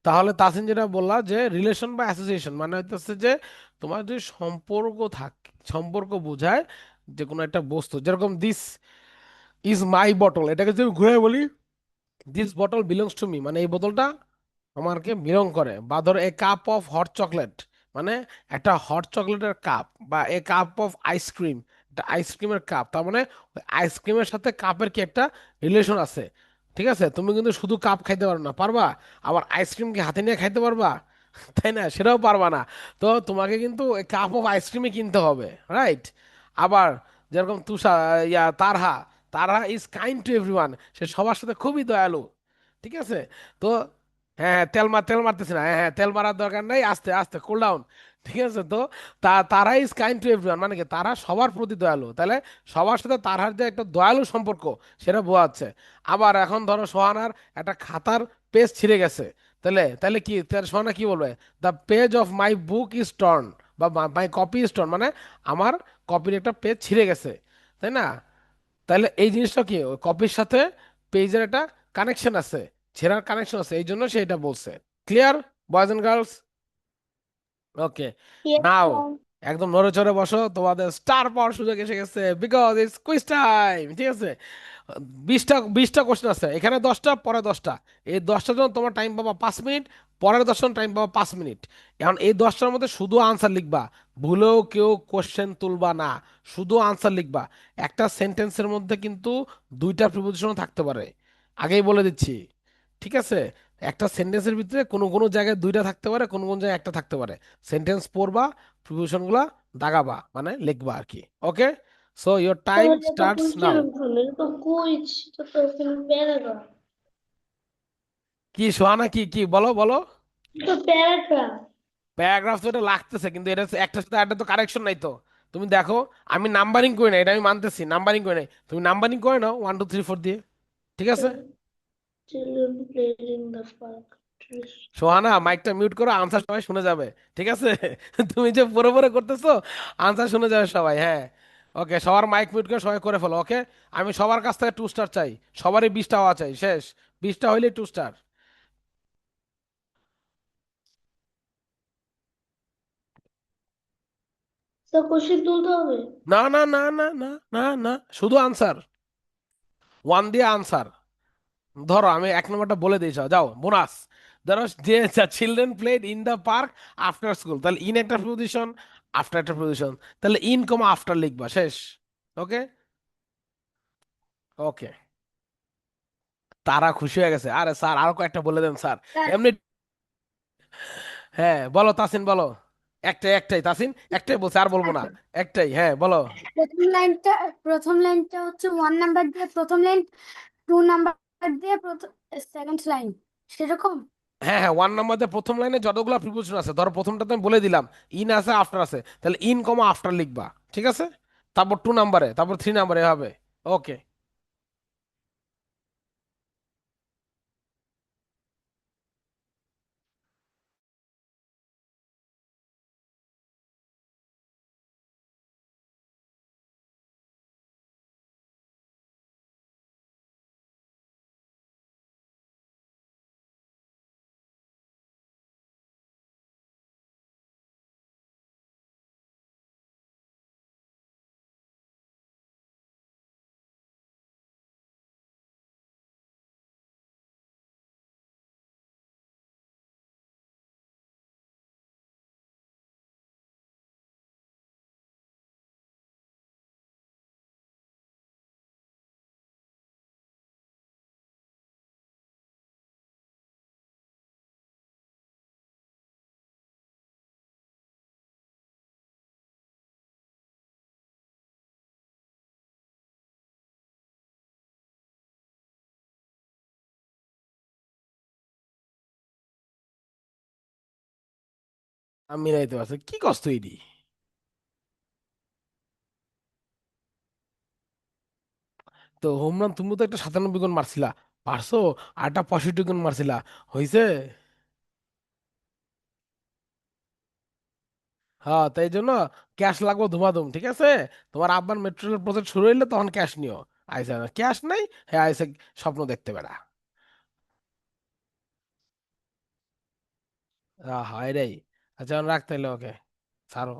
তাহলে তাসিন যেটা বললা যে relation বা association মানে হচ্ছে যে তোমার যে সম্পর্ক থাকে, সম্পর্ক বোঝায় যে কোনো একটা বস্তু, যেরকম দিস ইজ মাই বটল, এটাকে যদি ঘুরে বলি this bottle belongs to me, মানে এই বোতলটা আমাকে বিলং করে। বা ধরো এ কাপ অফ হট চকলেট, মানে একটা হট চকলেটের কাপ, বা এ কাপ অফ আইসক্রিম, একটা আইসক্রিমের কাপ, তার মানে আইসক্রিমের সাথে কাপের কি একটা রিলেশন আছে। ঠিক আছে, তুমি কিন্তু শুধু কাপ খাইতে পারো না, পারবা? আবার আইসক্রিম কি হাতে নিয়ে খাইতে পারবা? তাই না, সেটাও পারবা না। তো তোমাকে কিন্তু কাপ অফ আইসক্রিমই কিনতে হবে, রাইট? আবার যেরকম তারহা, তারহা ইজ কাইন্ড টু এভরিওয়ান, সে সবার সাথে খুবই দয়ালু। ঠিক আছে, তো হ্যাঁ হ্যাঁ, তেল মারতেছি না, হ্যাঁ হ্যাঁ, তেল মারার দরকার নাই, আস্তে আস্তে কুল ডাউন। ঠিক আছে, তো তারা ইজ কাইন্ড টু এভরিওয়ান মানে কি তারা সবার প্রতি দয়ালু, তাহলে সবার সাথে তারার যে একটা দয়ালু সম্পর্ক সেটা বোঝাচ্ছে। আবার এখন ধরো সোহানার একটা খাতার পেজ ছিঁড়ে গেছে, তাহলে তাহলে কি, তাহলে সোহানা কি বলবে? The page of my book is torn, বা মাই কপি ইজ টর্ন, মানে আমার কপির একটা পেজ ছিঁড়ে গেছে, তাই না? তাহলে এই জিনিসটা কি, কপির সাথে পেজের একটা কানেকশন আছে, ছেঁড়ার কানেকশন আছে, এই জন্য সে এটা বলছে। Clear, boys and girls? Okay, Yes, now ma'am. একদম নড়ে চড়ে বসো, তোমাদের স্টার পাওয়ার সুযোগ এসে গেছে, বিকজ ইটস কুইজ টাইম। ঠিক আছে, 20টা কোশ্চেন আছে, এখানে 10টা, পরে 10টা। এই 10টার জন্য তোমার টাইম পাবা 5 মিনিট, পরের 10টার টাইম পাবা 5 মিনিট। এখন এই 10টার মধ্যে শুধু আনসার লিখবা, ভুলেও কেউ কোশ্চেন তুলবা না, শুধু আনসার লিখবা। একটা সেন্টেন্সের মধ্যে কিন্তু দুইটা প্রিপোজিশনও থাকতে পারে, আগেই বলে দিচ্ছি। ঠিক আছে, একটা সেন্টেন্সের ভিতরে কোনো কোনো জায়গায় দুইটা থাকতে পারে, কোনো কোনো জায়গায় একটা থাকতে পারে। সেন্টেন্স পড়বা, প্রিপোজিশন গুলা দাগাবা, মানে লিখবা আর কি। ওকে, সো ইয়োর টাইম তাহলে এটা স্টার্টস নাও। কোশ্চেন হলো, এটা তো কুইজ, এটা তো কোনো প্যারাগ্রাফ। কি সোহানা, কি কি বলো বলো? এটা তো প্যারাগ্রাফ। প্যারাগ্রাফ তো এটা লাগতেছে, কিন্তু এটা একটার সাথে একটা তো কারেকশন নাই তো। তুমি দেখো, আমি নাম্বারিং করি না, এটা আমি মানতেছি, নাম্বারিং করি নাই, তুমি নাম্বারিং করে নাও 1 2 3 4 দিয়ে। ঠিক আছে, Children played in the park. Trees. Sohana মাইকটা মিউট করো, আনসার সবাই শুনে যাবে। ঠিক আছে, তুমি যে পরে পরে করতেছো, আনসার শুনে যাবে সবাই, হ্যাঁ। ওকে, সবার মাইক মিউট করে সবাই করে ফেলো। ওকে, আমি সবার কাছ থেকে 2 স্টার চাই, সবারই 20টা হওয়া চাই, শেষ। 20টা হইলে 2 স্টার। তো কোশ্চেন তুলতে হবে। না না না না না না না, শুধু আনসার, 1 দিয়ে আনসার। ধরো আমি 1 নম্বরটা বলে দিয়েছ, যাও বোনাস। ধরো যে children played in the park after school, তাহলে ইন একটা প্রিপোজিশন, আফটার একটা প্রিপোজিশন, তাহলে ইন কমা আফটার লিখবা, শেষ। ওকে, ওকে, তারা খুশি হয়ে গেছে, আরে স্যার আরো কয়েকটা বলে দেন স্যার, এমনি। হ্যাঁ বলো তাসিন, বলো। একটাই একটাই তাসিন, একটাই বলছে, আর বলবো না, একটাই, হ্যাঁ বলো। প্রথম লাইনটা প্রথম লাইনটা হচ্ছে 1 নাম্বার দিয়ে প্রথম লাইন, 2 নাম্বার দিয়ে প্রথম সেকেন্ড লাইন, সেরকম। হ্যাঁ হ্যাঁ, 1 নম্বরে প্রথম লাইনে যতগুলো প্রিপোজিশন আছে, ধরো প্রথমটাতে আমি বলে দিলাম ইন আছে আফটার আছে, তাহলে ইন কমা আফটার লিখবা। ঠিক আছে, তারপর 2 নম্বরে, তারপর 3 নম্বরে হবে। ওকে। আমি মিলাইতে পারছি, কি কষ্ট এডি। তো হোম রান তুমি তো একটা 97 গুণ মারছিলা, পারছো। আর একটা 65 গুণ মারছিলা, হয়েছে। হ্যাঁ, তাই জন্য ক্যাশ লাগবে ধুমাধুম, ঠিক আছে। তোমার আব্বার মেট্রো রেল প্রজেক্ট শুরু হইলে তখন ক্যাশ নিও। আইসা ক্যাশ নাই, হ্যাঁ আইসে স্বপ্ন দেখতে বেড়া। হয় রে। আচ্ছা এখন রাখতে হইলে ওকে ছাড়ো।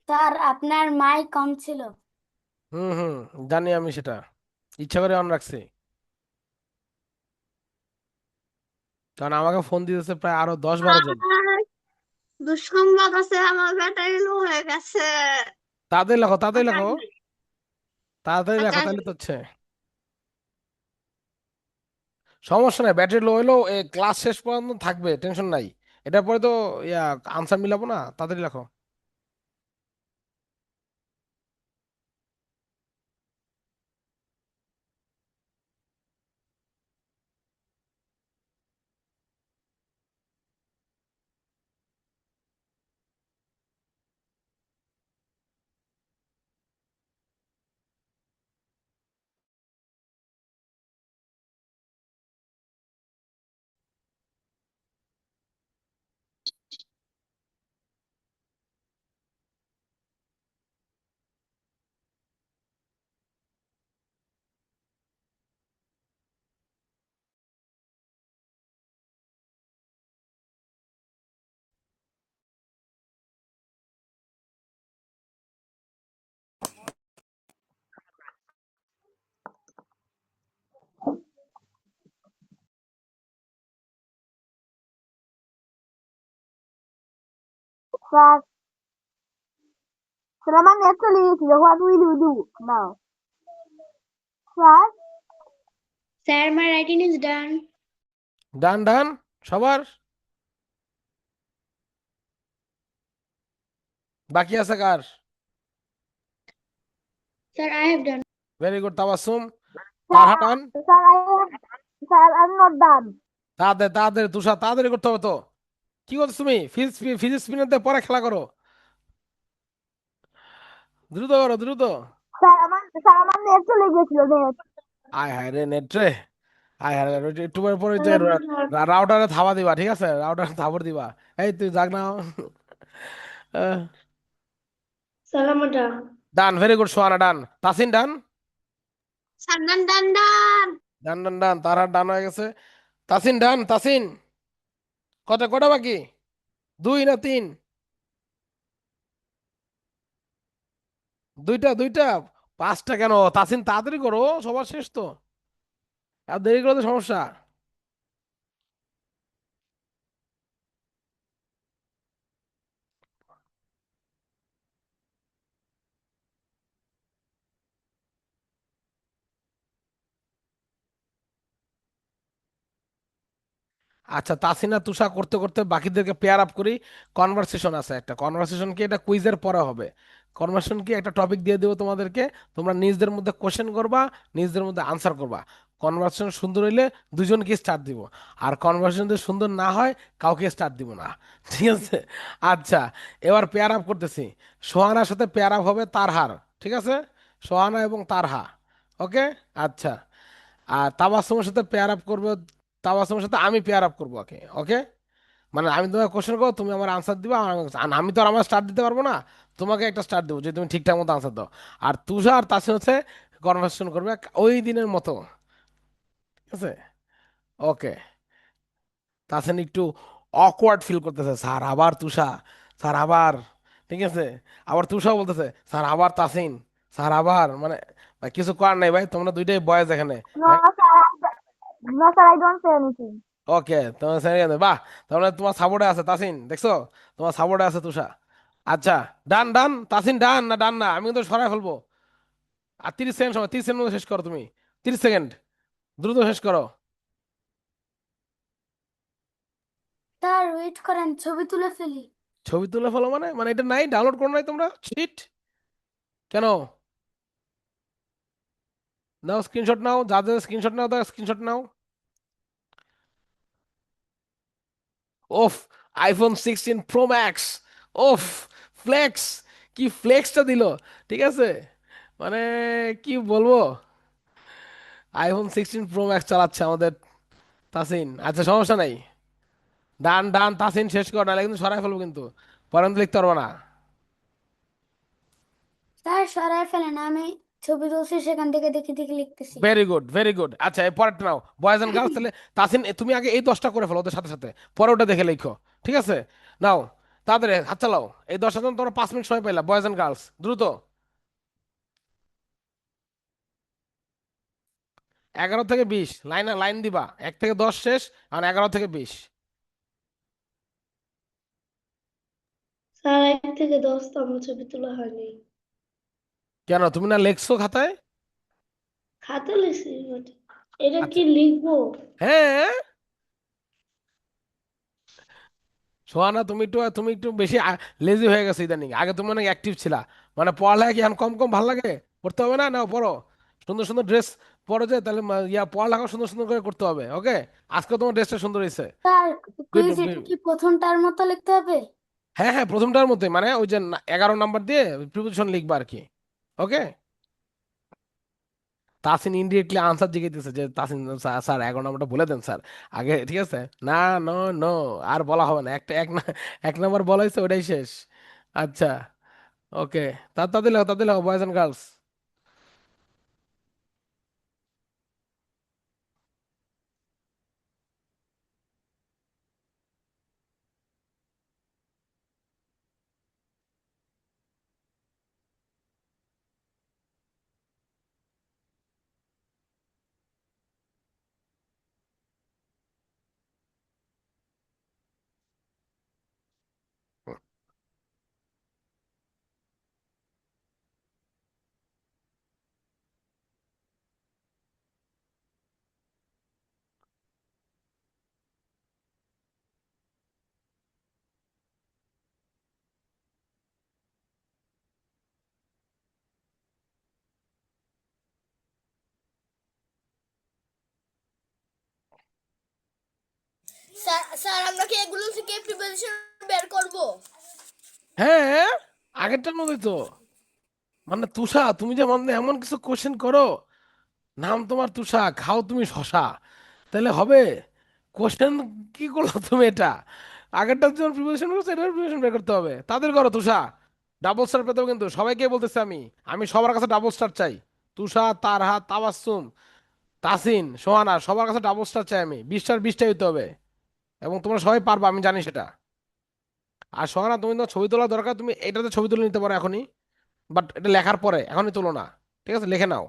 স্যার আপনার মাইক কম ছিল। হুম হুম, জানি আমি সেটা, ইচ্ছা করে অন রাখছি। কারণ আমাকে ফোন দিতেছে প্রায় আরো 10-12 জন। আর দুঃসংবাদ আছে, আমার ব্যাটারি লো হয়ে গেছে। তাড়াতাড়ি লেখো, তাড়াতাড়ি লেখো, আকাশ তাড়াতাড়ি লেখো, আকাশ তাহলে তো হচ্ছে। সমস্যা নাই, ব্যাটারি লো হলেও ক্লাস শেষ পর্যন্ত থাকবে, টেনশন নাই। এটার পরে তো ইয়া আনসার মিলাবো না, তাড়াতাড়ি লেখো। Sir, sir, I'm actually what will you do now? Sir, Sir, my writing is done. Done done সবার, বাকি আছে কার? Sir, I have done. Very good Tabassum. sir, Tarha done. sir, I'm not done. তাদের তাদের তুষার তাড়াতাড়ি করতে হবে তো। কি করছো তুমি? ফিজিক্স পিরিয়ডে পরে খেলা করো, দ্রুত করো দ্রুত। Sir, I'm actually get আয় হায় রে নেট রে, আয় হায় রে, একটু পরে পরে যে Salamata. রাউটারে থাবা দিবা, ঠিক আছে, রাউটারে থাবর দিবা। এই তুই জাগ না। Salamata. ডান, ভেরি গুড সোহানা, ডান। তাসিন ডান। Sir, done, done, done. ডান ডান ডান, তার হাত ডান হয়ে গেছে। তাসিন ডান, তাসিন। কটা কটা বাকি? 2 না 3? দুইটা দুইটা। 5টা কেন? তাসিন তাড়াতাড়ি করো, সবার শেষ তো, আর দেরি করলে তো সমস্যা। আচ্ছা, তাসিনা তুষা করতে করতে বাকিদেরকে পেয়ার আপ করি। কনভারসেশন আছে একটা, কনভারসেশন কি এটা কুইজের পরে হবে। কনভারসেশন কি একটা টপিক দিয়ে দেবো তোমাদেরকে, তোমরা নিজেদের মধ্যে কোশ্চেন করবা, নিজেদের মধ্যে আনসার করবা। কনভারসেশন সুন্দর হইলে দুজনকে স্টার্ট দিব, আর কনভারসেশন যদি সুন্দর না হয় কাউকে স্টার্ট দিব না। ঠিক আছে। আচ্ছা, এবার পেয়ার আপ করতেছি। সোহানার সাথে পেয়ার আপ হবে তারহার, ঠিক আছে, সোহানা এবং তারহা। ওকে। আচ্ছা, আর তাবাসসুমের সাথে পেয়ার আপ করবো, তাবাসসুমের সাথে আমি পেয়ার আপ করবো ওকে। ওকে, মানে আমি তোমাকে কোশ্চেন করবো, তুমি আমার আনসার দিবা, আমি তো আর আমার স্টার্ট দিতে পারবো না, তোমাকে একটা স্টার্ট দেবো যদি তুমি ঠিকঠাক মতো আনসার দাও। আর তুষার আর তাসিন হচ্ছে কনভারসেশন করবে ওই দিনের মতো, ঠিক আছে। ওকে। তাসিন একটু অকওয়ার্ড ফিল করতেছে, স্যার আবার তুষা, স্যার আবার, ঠিক আছে। আবার তুষাও বলতেছে স্যার আবার তাসিন, স্যার আবার, মানে ভাই কিছু করার নাই ভাই, তোমরা দুইটাই বয়েজ এখানে। No, sir, no, sir, I don't say anything. ওকে, তোমার স্যার বাহ, তাহলে তোমার সাপোর্টে আছে তাসিন, দেখছো, তোমার সাপোর্টে আছে তুষা। আচ্ছা, ডান ডান তাসিন, ডান না ডান না, আমি কিন্তু সরাই ফেলবো। আর 30 সেকেন্ড সময়, 30 সেকেন্ড মধ্যে শেষ করো তুমি, 30 সেকেন্ড, দ্রুত শেষ করো। স্যার ওয়েট করেন, ছবি তুলে ফেলি। ছবি তুলে ফেলো মানে মানে এটা নাই, ডাউনলোড করো নাই তোমরা, শিট, কেন? নাও স্ক্রিনশট নাও, যাদের স্ক্রিনশট নাও তার স্ক্রিনশট নাও। ওফ, iPhone 16 Pro Max, ওফ, ফ্লেক্স, কি ফ্লেক্সটা দিল, ঠিক আছে, মানে কি বলবো, iPhone 16 Pro Max চালাচ্ছে আমাদের তাসিন। আচ্ছা সমস্যা নাই, ডান ডান তাসিন, শেষ কর, নাহলে কিন্তু সরাই ফেলবো, কিন্তু পরে কিন্তু লিখতে পারবো না। স্যার সরাই ফেলেন, আমি ছবি তুলছি সেখান থেকে দেখে দেখে লিখতেছি। Very good, very good. আচ্ছা এই পরেরটা নাও, বয়েজ এন্ড গার্লস। তাহলে তাসিন তুমি আগে এই 10টা করে ফেলো ওদের সাথে সাথে, পরে ওটা দেখে লিখো, ঠিক আছে? নাও তাড়াতাড়ি হাত চালাও, এই 10টা জন তোমরা 5 মিনিট সময় পাইলা, বয়েজ এন্ড গার্লস, দ্রুত। 11 থেকে 20 লাইন, লাইন দিবা, 1 থেকে 10 শেষ, আর 11 থেকে 20। স্যার 1 থেকে 10 তো আমার ছবি তোলা হয়নি। কেন, তুমি না লেখছো খাতায়? খাতা লিখছি, but এটা আচ্ছা, কি লিখবো? হ্যাঁ, সোহানা তুমি একটু বেশি লেজি হয়ে গেছে ইদানিং, আগে তুমি অনেক অ্যাক্টিভ ছিলা, মানে পড়ালেখা কি এখন কম কম ভালো লাগে? পড়তে হবে না, নাও পড়ো, সুন্দর সুন্দর ড্রেস পরো, যে তাহলে পড়ালেখা সুন্দর সুন্দর করে করতে হবে, ওকে? আজকে তোমার ড্রেসটা সুন্দর হয়েছে। Sir good. কুইজ এটা কি প্রথমটার মতো লিখতে হবে? হ্যাঁ হ্যাঁ, প্রথমটার মধ্যে, মানে ওই যে 11 নাম্বার দিয়ে প্রিপোজিশন লিখবা আর কি, ওকে? তাসিন ইনডিরেক্টলি আনসার জিজ্ঞেস যে তাসিন স্যার স্যার 11 নাম্বারটা বলে দেন স্যার আগে, ঠিক আছে? না, নো নো, আর বলা হবে না, একটা 1 নাম্বার বলা হয়েছে, ওটাই শেষ। আচ্ছা, ওকে, তাদের boys and girls. Sir sir আমরা কি এগুলো থেকে প্রিপারেশন বের করব? হ্যাঁ, আগেরটার মতোই তো, মানে তুষা তুমি যে মানে এমন কিছু কোশ্চেন করো, নাম তোমার তুষা, খাও তুমি শশা, তাহলে হবে? কোশ্চেন কি করলো তুমি এটা? আগেরটা যখন প্রিপারেশন করছো, এটার প্রিপারেশন বের করতে হবে, তাদের করো তুষা। ডাবল স্টার পেতে হবে কিন্তু, সবাইকে বলতেছি আমি, আমি সবার কাছে ডাবল স্টার চাই। তুষা, তারহা, তাবাসসুম, তাসিন, সোহানা, সবার কাছে ডাবল স্টার চাই আমি, 20টার 20টাই হইতে হবে, এবং তোমরা সবাই পারবা, আমি জানি সেটা। আর সোহানা, তুমি তো ছবি তোলা দরকার, তুমি এটাতে ছবি তুলে নিতে পারো এখনই, বাট এটা লেখার পরে, এখনই তোলো না, ঠিক আছে? লিখে নাও।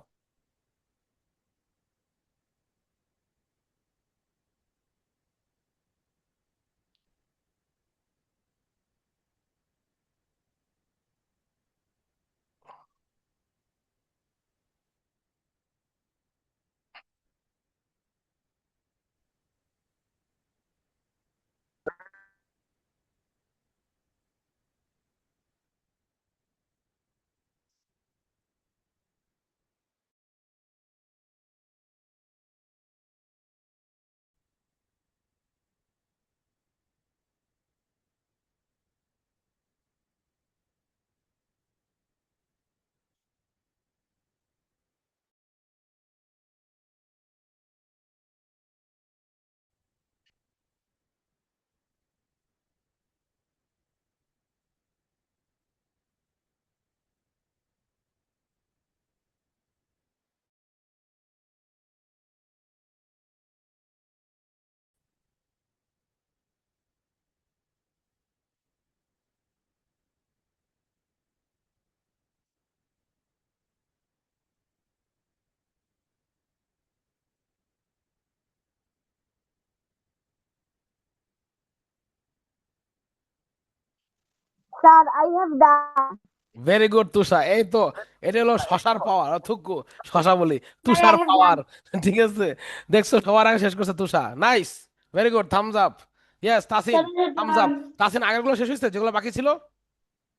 Sir, I have done. Very good Tusha, এই তো, এটা হলো শশার পাওয়ার, থুকু, শশা বলি, sir Tushar I have done. Power. ঠিক আছে, দেখছো সবার আগে শেষ করছে Tusha, nice, very good, thumbs up. Yes Tasin, sir I have thumbs up. done. Tasin, আগেরগুলো শেষ হয়েছে, যেগুলো বাকি ছিল,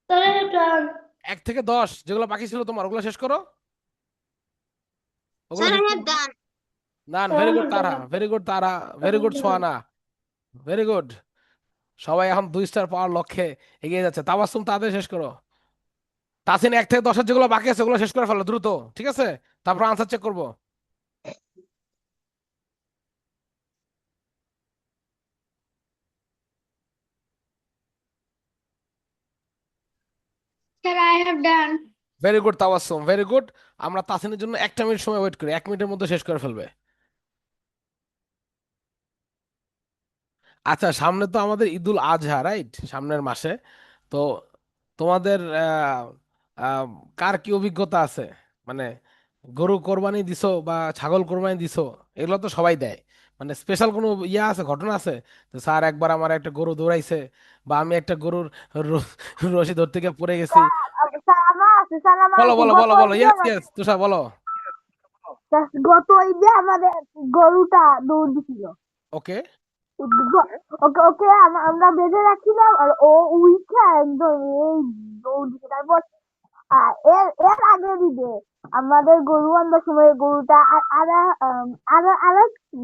স্যার I have done. 1 থেকে 10 যেগুলো বাকি ছিল তোমার, ওগুলো শেষ করো। ওগুলো Sir, শেষ I করো। have done. Done, Sir, very I good have তারা, done. ভেরি গুড তারা, very good Sohana, very good. সবাই এখন 2 স্টার পাওয়ার লক্ষ্যে এগিয়ে যাচ্ছে। তাবাসসুম তাদের শেষ করো। তাসিন 1 থেকে 10-এর যেগুলো বাকি আছে ওগুলো শেষ করে ফেলো দ্রুত, ঠিক আছে? তারপর আনসার চেক করবো। Sir, I have done. Very good Tabassum, very good. আমরা তাসিনের জন্য 1 মিনিট সময় ওয়েট করি, 1 মিনিটের মধ্যে শেষ করে ফেলবে। আচ্ছা, সামনে তো আমাদের ঈদুল আজহা, রাইট? সামনের মাসে। তো তোমাদের আহ, কার কি অভিজ্ঞতা আছে? মানে গরু কোরবানি দিছো বা ছাগল কোরবানি দিছো, এগুলো তো সবাই দেয়। মানে স্পেশাল কোনো ইয়া আছে, ঘটনা আছে? তো স্যার একবার আমার একটা গরু দৌড়াইছে, বা আমি একটা গরুর র- রশি ধরতে গিয়ে পড়ে গেছি। সালামা বলো আছে বলো গত বলো বলো, ঈদে ইয়েস ইয়েস, তুষার বলো। গত ঈদে আমাদের গরুটা দৌড় দিছিল। ওকে। ওকে ওকে আমরা বেঁধে রাখছিলাম আর ও উইঠা একদম এই দৌড় দিছে। তারপর এর এর আগের ঈদে আমাদের গরু আনবার সময় গরুটা আর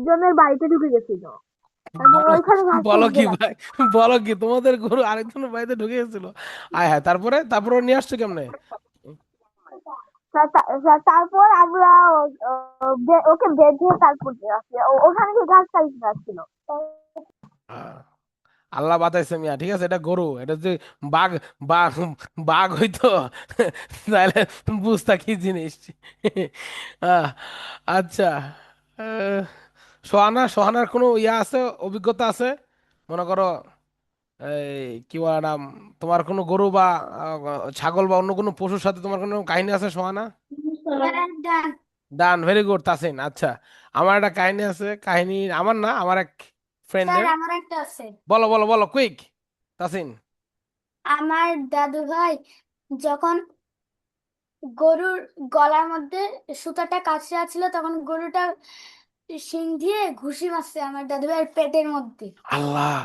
জনের বাড়িতে ঢুকে গেছিল। তারপর বলো, ওইখানে ঘাস বলো খেতে কি লাগছে। ভাই, বলো কি তোমাদের গরু আরেকজনের বাড়িতে ঢুকে গেছিল? আয় হ্যাঁ, তারপরে তারপরে ও নিয়ে আসছো কেমনে? তারপর আমরা ওকে বেঁধে তারপর রাখছি। ওখানে গিয়ে ঘাস খাইতে যাচ্ছিল। আহ, আল্লাহ বাতাইছে মিয়া, ঠিক আছে? এটা গরু, এটা যদি বাঘ, বাঘ, বাঘ হইতো তাহলে বুঝতা কি জিনিস। আহ, আচ্ছা। আহ, সোহানার কোনো ইয়া আছে, অভিজ্ঞতা আছে? মনে করো এই কি বলে নাম, তোমার কোনো গরু বা ছাগল বা অন্য কোনো পশুর সাথে তোমার কোনো কাহিনী আছে Sohana? No, Sir, sir. I have done. Done, very good Tasin. আচ্ছা, আমার একটা কাহিনী আছে, কাহিনী আমার না, আমার এক স্যার ফ্রেন্ডের। আমার একটা আছে। বলো বলো বলো, কুইক তাসিন। আমার দাদু ভাই যখন গরুর গলার মধ্যে সুতাটা কাঁচরা ছিল তখন গরুটা শিং দিয়ে ঘুষি মারছে আমার দাদু ভাইয়ের পেটের মধ্যে। আল্লাহ,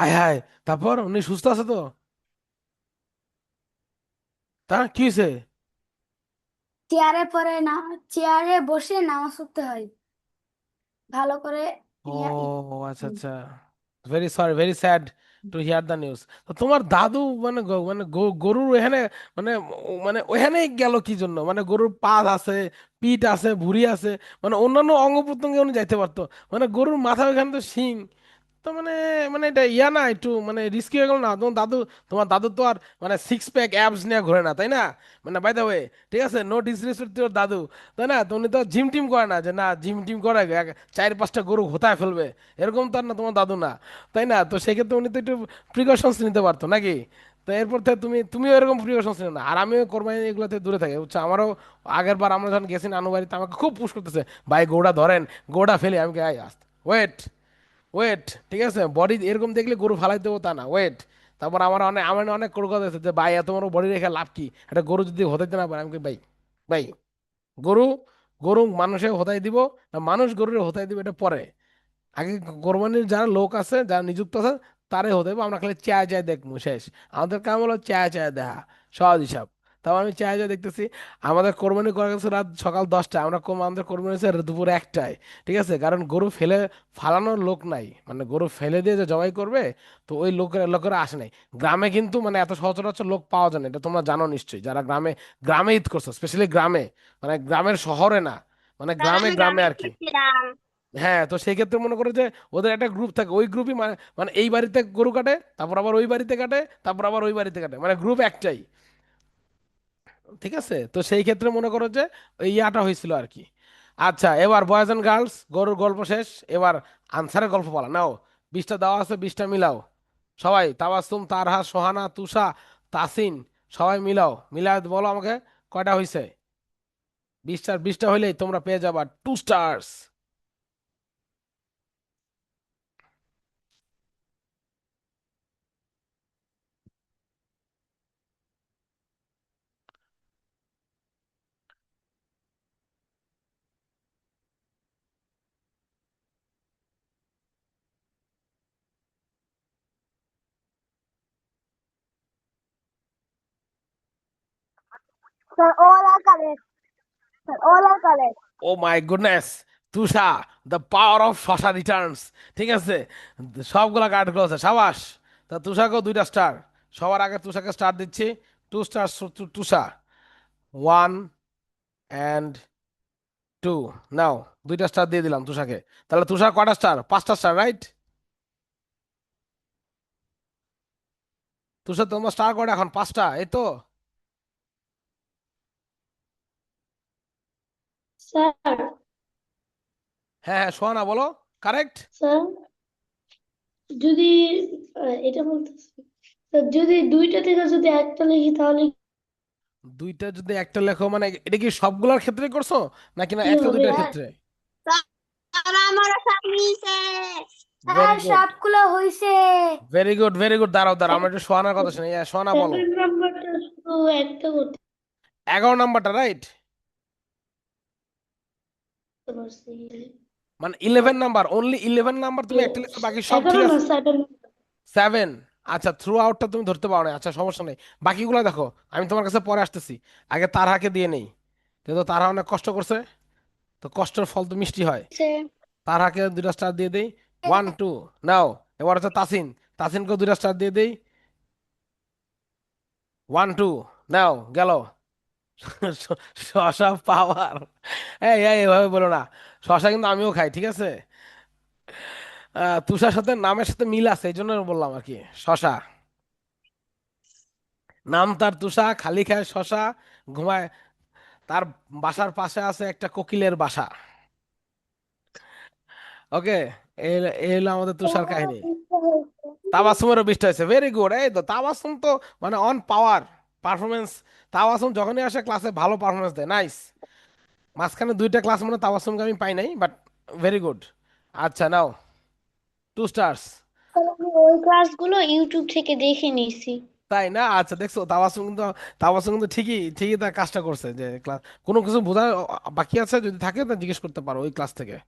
আয় হায়। তারপর উনি সুস্থ আছে তো? তা কি হয়েছে? চেয়ারে পরে না, চেয়ারে বসে নামাজ পড়তে হয় ভালো করে। ও ইয়া- আচ্ছা আচ্ছা, very sorry, very sad to hear the news. তো তোমার দাদু মানে গরুর এখানে মানে মানে ওখানেই গেল কি জন্য? মানে গরুর পা আছে, পিঠ আছে, ভুঁড়ি আছে, মানে অন্যান্য অঙ্গ প্রত্যঙ্গে উনি যাইতে পারতো। মানে গরুর মাথা ওখানে তো শিং। তো মানে মানে এটা ইয়া না, একটু মানে রিস্কি হয়ে গেল না? তোমার দাদু তো আর মানে 6 প্যাক অ্যাবস নিয়ে ঘোরে না, তাই না? মানে বাই দ্য ওয়ে, ঠিক আছে, নো ডিসরেসপেক্ট তোর দাদু, তাই না? তো উনি তো জিম টিম করে না যে না জিম টিম করে 4-5টা গরু হোতায় ফেলবে, এরকম তো আর না তোমার দাদু না, তাই না? তো সেক্ষেত্রে উনি তো একটু প্রিকশনস নিতে পারতো নাকি? তো এরপর থেকে তুমিও এরকম প্রিকশনস নিও না। আর আমিও কোরবানি এগুলো থেকে দূরে থাকি, বুঝছো? আমারও আগের বার আমরা যখন গেছি নানু বাড়িতে, আমাকে খুব পুশ করতেছে, ভাই গৌড়া ধরেন, গৌড়া ফেলি। আমি ওয়েট, ওয়েট, ঠিক আছে? বডি এরকম দেখলে গরু ফালাই দেবো তা না, ওয়েট। তারপর আমার অনেক গরু কথা আছে যে ভাই এত বড় বডি রেখে লাভ কি, একটা গরু যদি হতাইতে না পারে। আমি কই, ভাই ভাই, গরু গরু মানুষে হতাই দিব না মানুষ গরুরে হতাই দিব, এটা পরে। আগে কোরবানির যারা লোক আছে, যারা নিযুক্ত আছে, তারে হতে হবে। আমরা খালি চায় চায় দেখবো, শেষ। আমাদের কাম হলো চায় চায় দেখা, সহজ হিসাব। তাও আমি চায় চায় দেখতেছি। আমাদের কোরবানি করা গেছে রাত সকাল 10টায়, আমাদের কোরবানি হয়েছে দুপুর 1টায়, ঠিক আছে? কারণ গরু ফালানোর লোক নাই, মানে গরু ফেলে দিয়ে যে জবাই করবে, তো ওই লোকেরা আসে নাই। গ্রামে কিন্তু মানে এত সচরাচর লোক পাওয়া যায় না, এটা তোমরা জানো নিশ্চয়ই, যারা গ্রামে গ্রামে ঈদ করছো, স্পেশালি গ্রামে, মানে গ্রামের শহরে না, মানে স্যার গ্রামে আমি গ্রামে গ্রামে আর কি। গেছিলাম। হ্যাঁ, তো সেই ক্ষেত্রে মনে করে যে ওদের একটা গ্রুপ থাকে, ওই গ্রুপই মানে মানে এই বাড়িতে গরু কাটে, তারপর আবার ওই বাড়িতে কাটে, তারপর আবার ওই বাড়িতে কাটে, মানে গ্রুপ একটাই, ঠিক আছে? তো সেই ক্ষেত্রে মনে করো যে ওই ইয়াটা হয়েছিল আর কি। আচ্ছা, এবার বয়েজ অ্যান্ড গার্লস গরুর গল্প শেষ। এবার আনসারের গল্প বলা নাও। 20টা দেওয়া আছে, 20টা মিলাও। সবাই, তাবাসসুম, তারহা, সোহানা, তুষা, তাসিন, সবাই মিলাও, মিলায় বলো আমাকে কয়টা হয়েছে। 20টা হইলেই তোমরা পেয়ে যাবা 2 stars. Sir, all are correct. Sir, all are correct. Oh my goodness, Tusha, the power of শশা রিটার্নস। ঠিক আছে, সবগুলা কার্ড আছে, সাবাস। তা তুষাকেও 2টা স্টার। সবার আগে তুষাকে স্টার দিচ্ছি, 2 স্টার তুষা, 1 অ্যান্ড 2। নাও 2টা স্টার দিয়ে দিলাম তুষাকে। তাহলে তুষার কয়টা স্টার? 5টা স্টার, রাইট? তুষার তোমার স্টার কয়টা এখন? 5টা, এই তো। স্যার, হ্যাঁ হ্যাঁ, সোহানা বলো। কারেক্ট। স্যার যদি এটা বলতেছি, স্যার যদি দুইটা থেকে যদি একটা লিখি তাহলে 2টা যদি একটা লেখো মানে এটা কি সবগুলোর ক্ষেত্রে করছো নাকি না কি একটা হবে? 2টার ক্ষেত্রে? তারা আমার সব নিছে। স্যার ভেরি গুড, সবগুলো হইছে। Very good, very good. দাঁড়াও দাঁড়াও, আমরা একটু সোহানার কথা শুনি। সোহানা বলো। 7 নাম্বারটা শুধু একটা করতে 11 নাম্বারটা, রাইট? পারছি। মানে 11 নাম্বার, অনলি 11 নাম্বার তুমি একটা লিখছো, বাকি সব ঠিক 11 না আছে। 7। 7। আচ্ছা, থ্রু আউটটা তুমি ধরতে পারো না, আচ্ছা সমস্যা নেই। বাকিগুলো দেখো, আমি তোমার কাছে পরে আসতেছি। আগে তারহাকে দিয়ে নেই, যেহেতু তারহা অনেক কষ্ট করছে, তো কষ্টের ফল তো মিষ্টি হয়। তারহাকে 2টা স্টার দিয়ে দেই, 1 2। নাও এবার হচ্ছে তাসিন, তাসিনকেও 2টা স্টার দিয়ে দেই, 1 2। নাও গেল। শশা পাওয়ার। এই এই এভাবে বলো না, শশা কিন্তু আমিও খাই, ঠিক আছে? তুষার সাথে নামের সাথে মিল আছে, এই জন্য বললাম আর কি। শশা, নাম তার তুষা, খালি খায় শশা, ঘুমায়। তার বাসার পাশে আছে একটা কোকিলের বাসা। ওকে, এই এই হলো আমাদের তুষার কাহিনী। তাবাসুমেরও 20টা হয়েছে, ভেরি গুড। এই তো তাবাসুম তো মানে অন পাওয়ার পারফরমেন্স। তাবাসুম যখনই আসে ক্লাসে ভালো পারফরমেন্স দেয়, নাইস। মাঝখানে 2টা ক্লাস মানে তাবাসুমকে আমি পাই নাই, বাট ভেরি গুড। আচ্ছা নাও, 2 স্টার্স। আমি ওই ক্লাসগুলো ইউটিউব থেকে দেখে নিয়েছি। তাই না? আচ্ছা, দেখছো তাবাসুম কিন্তু ঠিকই ঠিকই তার কাজটা করছে, যে ক্লাস কোনো কিছু বোঝা বাকি আছে যদি থাকে তা জিজ্ঞেস করতে পারো ওই ক্লাস থেকে।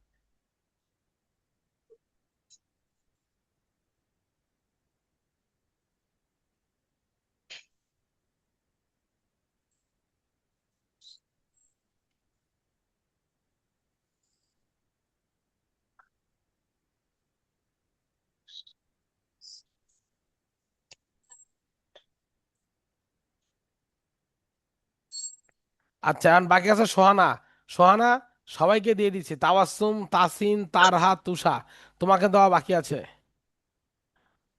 আচ্ছা, এখন বাকি আছে সোহানা। সোহানা, সবাইকে দিয়ে দিচ্ছি, তাবাসসুম, তাসিন, তারহা, তুষা, তোমাকে দেওয়া বাকি আছে।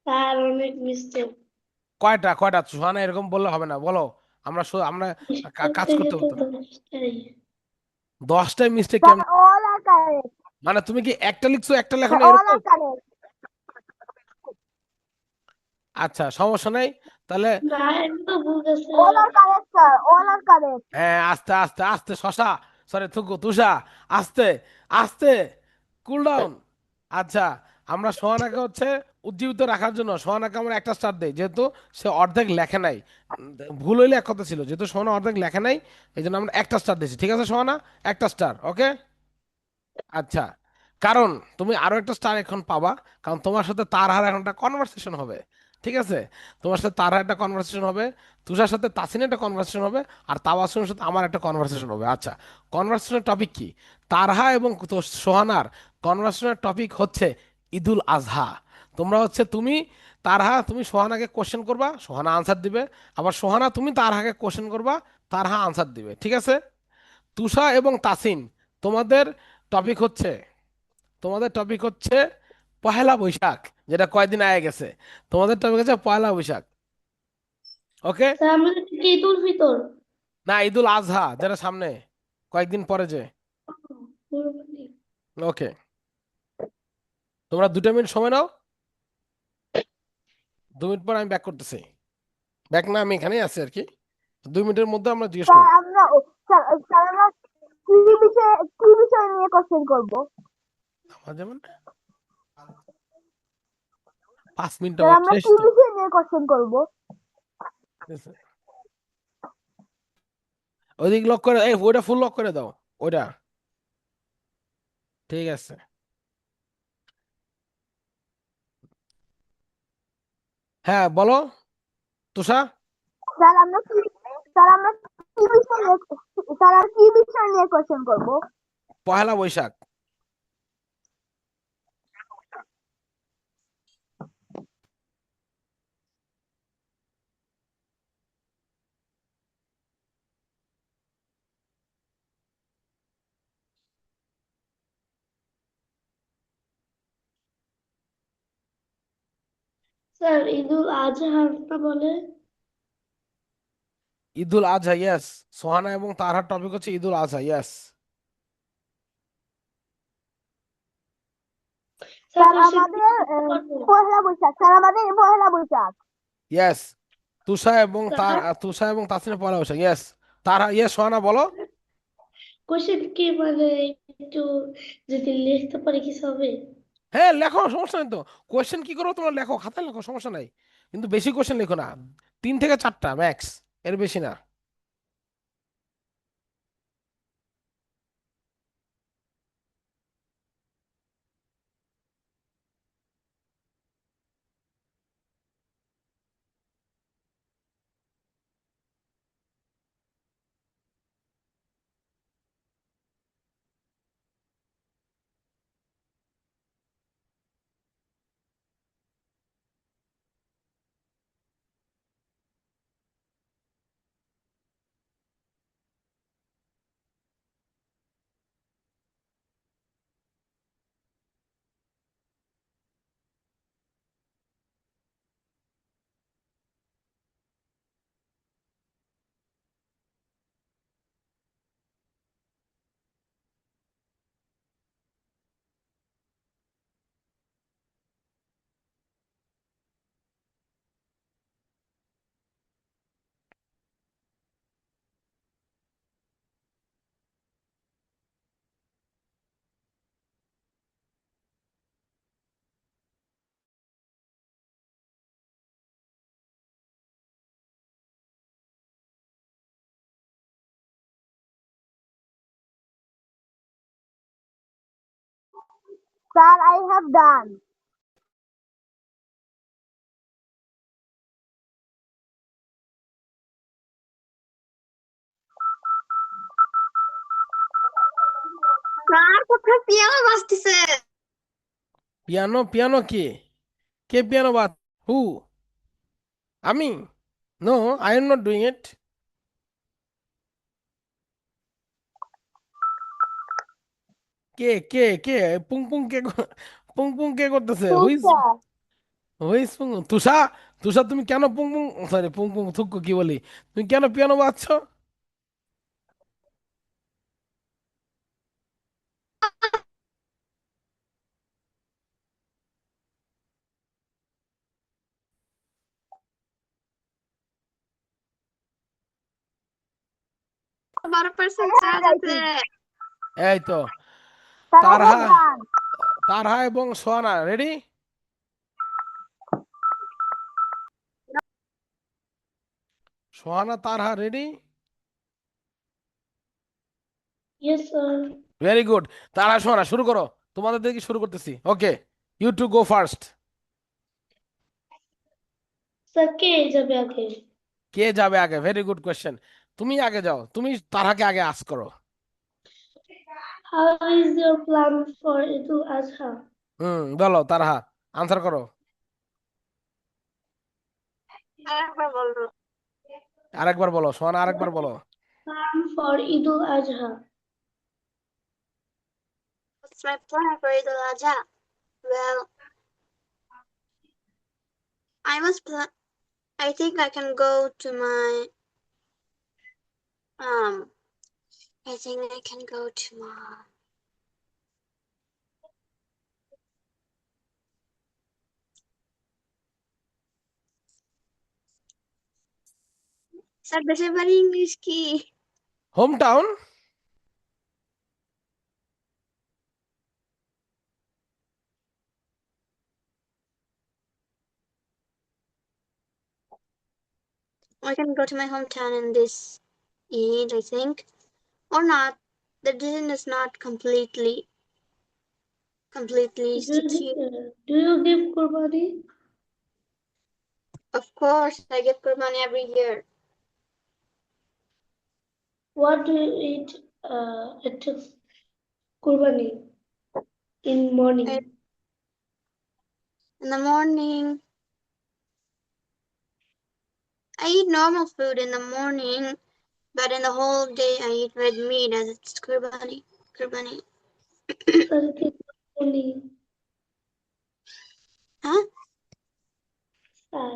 তার অনেক মিস্টেক। কয়টা কয়টা সোহানা, এরকম বললে হবে না, বলো। আমরা কাজ থেকে করতে তো হতো না। 10টাই। 10টায় মিস্টেক Sir, কেমন? all are correct. মানে তুমি কি একটা লিখছো একটা লেখো Sir, না, all এরকম? are correct. আচ্ছা সমস্যা নেই, তাহলে। না, এটা তো ভুল আছে। All are correct, sir. All are correct. হ্যাঁ, আস্তে আস্তে আস্তে শশা, সরি থুকু তুষা, আস্তে আস্তে, কুল ডাউন। আচ্ছা, আমরা সোহানাকে হচ্ছে উজ্জীবিত রাখার জন্য সোহানাকে আমরা একটা স্টার দেই, যেহেতু সে অর্ধেক লেখে নাই। ভুল হইলে এক কথা ছিল, যেহেতু সোহানা অর্ধেক লেখে নাই, এই জন্য আমরা একটা স্টার দিয়েছি। ঠিক আছে সোহানা, একটা স্টার, ওকে। আচ্ছা, কারণ তুমি আরো একটা স্টার এখন পাবা, কারণ তোমার সাথে তার হার এখন একটা কনভারসেশন হবে। ঠিক আছে, তোমার সাথে তার হার একটা কনভারসেশন হবে, তুষার সাথে তাসিনের একটা কনভারসেশন হবে, আর তাবাসুমের সাথে আমার একটা কনভারসেশন হবে। আচ্ছা, কনভারসেশনের টপিক কি? তারহা এবং সোহানার কনভারসেশনের টপিক হচ্ছে ঈদুল আজহা। তোমরা হচ্ছে তুমি তারহা, তুমি সোহানাকে কোশ্চেন করবা, সোহানা আনসার দিবে। আবার সোহানা তুমি তারহাকে কোশ্চেন করবা, তারহা আনসার দিবে। ঠিক আছে? তুষা এবং তাসিন, তোমাদের টপিক হচ্ছে তোমাদের টপিক হচ্ছে পহেলা বৈশাখ, যেটা কয়দিন আগে গেছে। তোমাদের টপিক হচ্ছে পয়লা বৈশাখ, ওকে। স্যার আমাদের কি ঈদুল ফিতর? না, ঈদুল আজহা যেটা সামনে কয়েকদিন পরে যে। কুরবানি। ওকে, তোমরা 2টা মিনিট সময় নাও, 2 মিনিট পর আমি ব্যাক করতেছি। ব্যাক না, আমি এখানেই আছি আর কি। 2 মিনিটের মধ্যে আমরা জিজ্ঞেস Sir, করবো। আমরা কি বিষয় নিয়ে কোশ্চেন করব? আমার যেমন 5 মিনিট স্যার, আমার আমরা শেষ কি তো। বিষয় নিয়ে কোশ্চেন করব? ওইদিক লক করে, এই ওইটা ফুল লক করে দাও, ওইটা। ঠিক আছে, হ্যাঁ বলো তুষা। স্যার, আমরা কি বিষয় নিয়ে কোশ্চেন করব? পহেলা বৈশাখ? স্যার ঈদুল আজহা না বলে? ঈদুল আজহা, ইয়েস। সোহানা এবং তারহার টপিক হচ্ছে Eid-ul Adha, yes. Sir sir question আমাদের পহেলা বৈশাখ, স্যার আমাদের পহেলা বৈশাখ। ইয়েস। তুষা এবং তাসনিয়া পয়লা বৈশাখ, ইয়েস। তারহা, ইয়েস। সোহানা বলো। কোশ্চেন কি মানে একটু যদি লিখতে পারি কিছু হবে? হ্যাঁ, লেখো, সমস্যা নেই তো। কোয়েশ্চেন কি করো তোমরা, লেখো, খাতায় লেখো, সমস্যা নাই। কিন্তু বেশি কোয়েশ্চেন লেখো না, 3 থেকে 4টা ম্যাক্স, এর বেশি না। Sir, I have done. কার কোথায় পিয়ানো বাজতেছে? পিয়ানো? পিয়ানো কে? কে পিয়ানো বাদ? হু? আমি? No, I am not doing it. কে কে কে? পুং পুং কে পুং পুং কে করতেছে? Who's Tusa. হুইজ পুং? তুষা? তুষা, তুমি কেন পুং পুং, সরি, পুং পুং থুকু কি বলি, তুমি কেন পিয়ানো বাজছো? বারো পার্সেন্ট চার্জ আছে। এই তো। Sir, I তারহা, have done. Tarha এবং Sohana ready? Sohana, Tarha ready? Yes sir. Very good. Tarha, Sohana শুরু করো। তোমাদের দেখি শুরু করতেছি। Okay, you two go first. Sir কে যাবে আগে? কে যাবে আগে? Very good question. তুমি আগে যাও, তুমি তারহাকে আগে আস্ক করো। How is your plan for ঈদুল আজহা? বলো তারহা, আনসার করো। আরেকবার বলবো। আরেকবার বলো সোহানা, আরেকবার বলো। Plan for Eidul Azha. What's my plan for Eid al-Adha? Well, I think I can go to my I think I can go to my sir দেশের বাড়ি ইংলিশ কি? Home town? I can go to my hometown in this Eid, I think. Or not. The decision is not completely secure. Do you give Qurbani? Of course, I give Qurbani every year. What do you eat? It is Kurbani. In morning. In the morning, I eat normal food in the morning, but in the whole day I eat red meat as it's Kurbani. Kurbani. Sir, morning. Huh? Sir.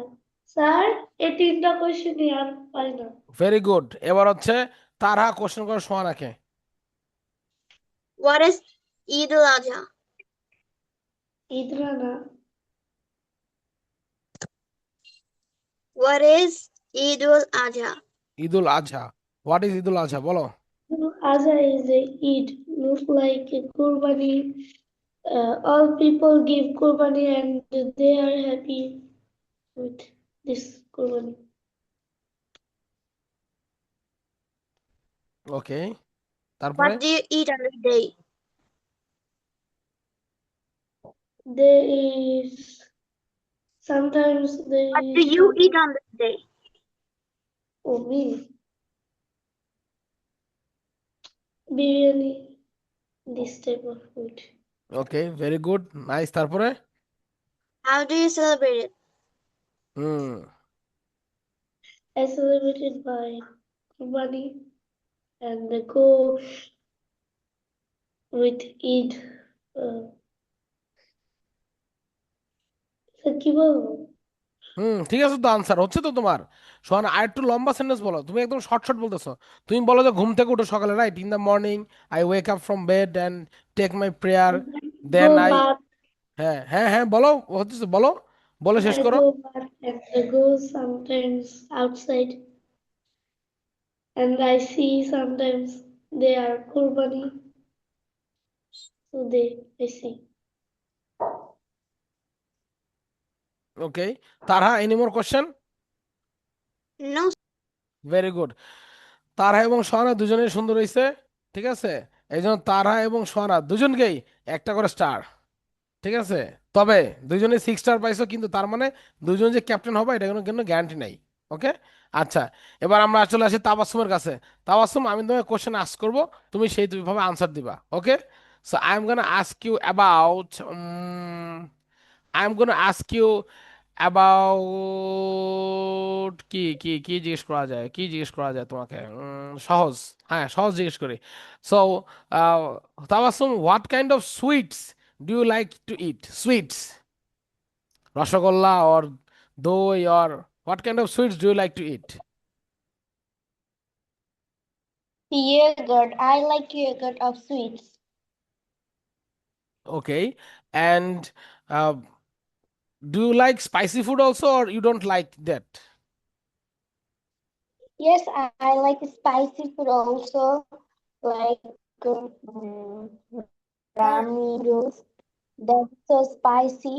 Sir, এই তিনটা question আর পাই না। Very good. এবার হচ্ছে তারা question করে সোহানাকে। What is Eid al-Adha? ইদরা না। What is Eid al-Adha? Eid-ul Adha. What is Eid-ul Adha বলো। Aza is a Eid, looks like a Kurbani. All people give Kurbani and they are happy with this Kurbani. ওকে, তারপরে What do you eat on the day? There is sometimes there What is do you eat on the day? oh me biryani, this type of food. Okay, very good, nice. তারপরে How do you celebrate it? Hmm I celebrated by Kurbani and they go with Eid. কি বলবো? ঠিক আছে, তো answer হচ্ছে তো তোমার। সোহানা আর একটু লম্বা সেন্টেন্স বলো, তুমি একদম শর্ট শর্ট বলতেছো। তুমি বলো যে ঘুম থেকে উঠো সকালে, right, in the morning I wake up from bed and take my prayer, Go then I. bath. হ্যাঁ হ্যাঁ হ্যাঁ, বলো, হচ্ছে বলো, বলে শেষ I করো। go bath and I go sometimes outside and I see sometimes they are Kurbani. So I see. ওকে, তারা any more question? No. Very good. তারা এবং সোহানা দুজনেই সুন্দর হয়েছে, ঠিক আছে। এই জন্য তারা এবং সোহানা দুজনকেই একটা করে স্টার, ঠিক আছে। তবে দুজনে 6 স্টার পাইছো, কিন্তু তার মানে দুজন যে ক্যাপ্টেন হবে এটা কোনো কোনো গ্যারান্টি নাই। ওকে, আচ্ছা। এবার আমরা চলে আসি তাবাসসুমের কাছে। তাবাসসুম, আমি তোমাকে কোশ্চেন আস্ক করবো, তুমি সেই দুইভাবে আনসার দিবা। Okay, so I am gonna ask you about, I am gonna ask you about কি কি কি জিজ্ঞেস করা যায়, কি জিজ্ঞেস করা যায় তোমাকে, সহজ, হ্যাঁ সহজ জিজ্ঞেস করি। So Tabassum, what kind of sweets do you like to eat? Sweets, rasgulla or দই, or what kind of sweets do you like to eat? Yogurt. I like yogurt of sweets. Okay, and uh, do you like spicy food also, or you don't like that? Yes, I like spicy food also, like ramen noodles. That's so spicy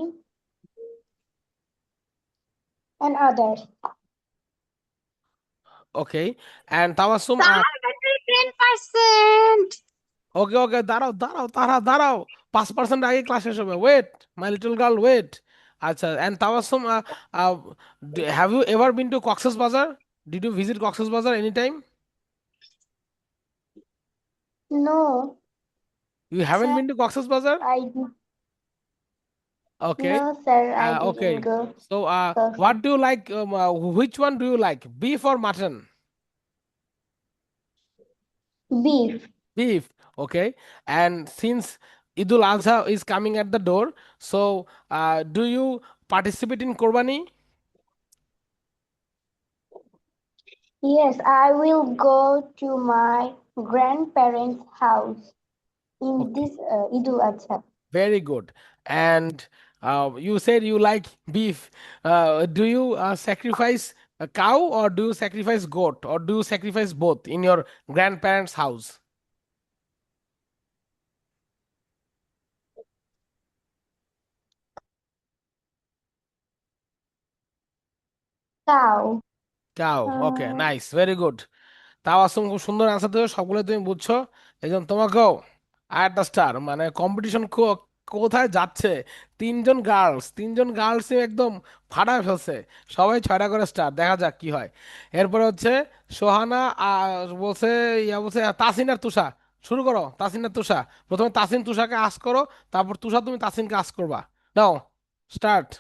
and others. Okay, and Tawassum, 10%. okay, okay, দাঁড়াও দাঁড়াও দাঁড়াও দাঁড়াও, 5% আগে class শেষ হবে, wait my little girl, wait. আচ্ছা, and Tawassum, have you ever been to Cox's Bazar? Did you visit Cox's Bazar anytime? No, You haven't sir, been to Cox's Bazar? I did. Okay. No, sir, I Okay. didn't go. So, So, what do you like? Which one do you like? Beef or mutton? beef. Beef. Okay. And since Idul Adha is coming at the door, so do you participate in Korbani? Yes, I will go to my grandparents' house in Okay. this Idul Adha. Very good. And you said you like beef. Do you sacrifice a cow, or do you sacrifice goat, or do you sacrifice both in your grandparents' house? Cow. Cow, okay, Uh, nice, very good. তাও আসুন, খুব সুন্দর answer দিও, সবগুলো তুমি বুঝছো, এই জন্য তোমাকেও আর একটা স্টার। মানে কম্পিটিশন কোথায় যাচ্ছে, তিনজন গার্লস একদম ফাটায় ফেলছে, সবাই 6টা করে স্টার, দেখা যাক কি হয়। এরপরে হচ্ছে সোহানা বলছে, বলছে তাসিন আর তুষা, শুরু করো তাসিন আর তুষা। প্রথমে তাসিন তুষাকে আস্ক করো, তারপর তুষা তুমি তাসিনকে আস্ক করবা। নাও স্টার্ট।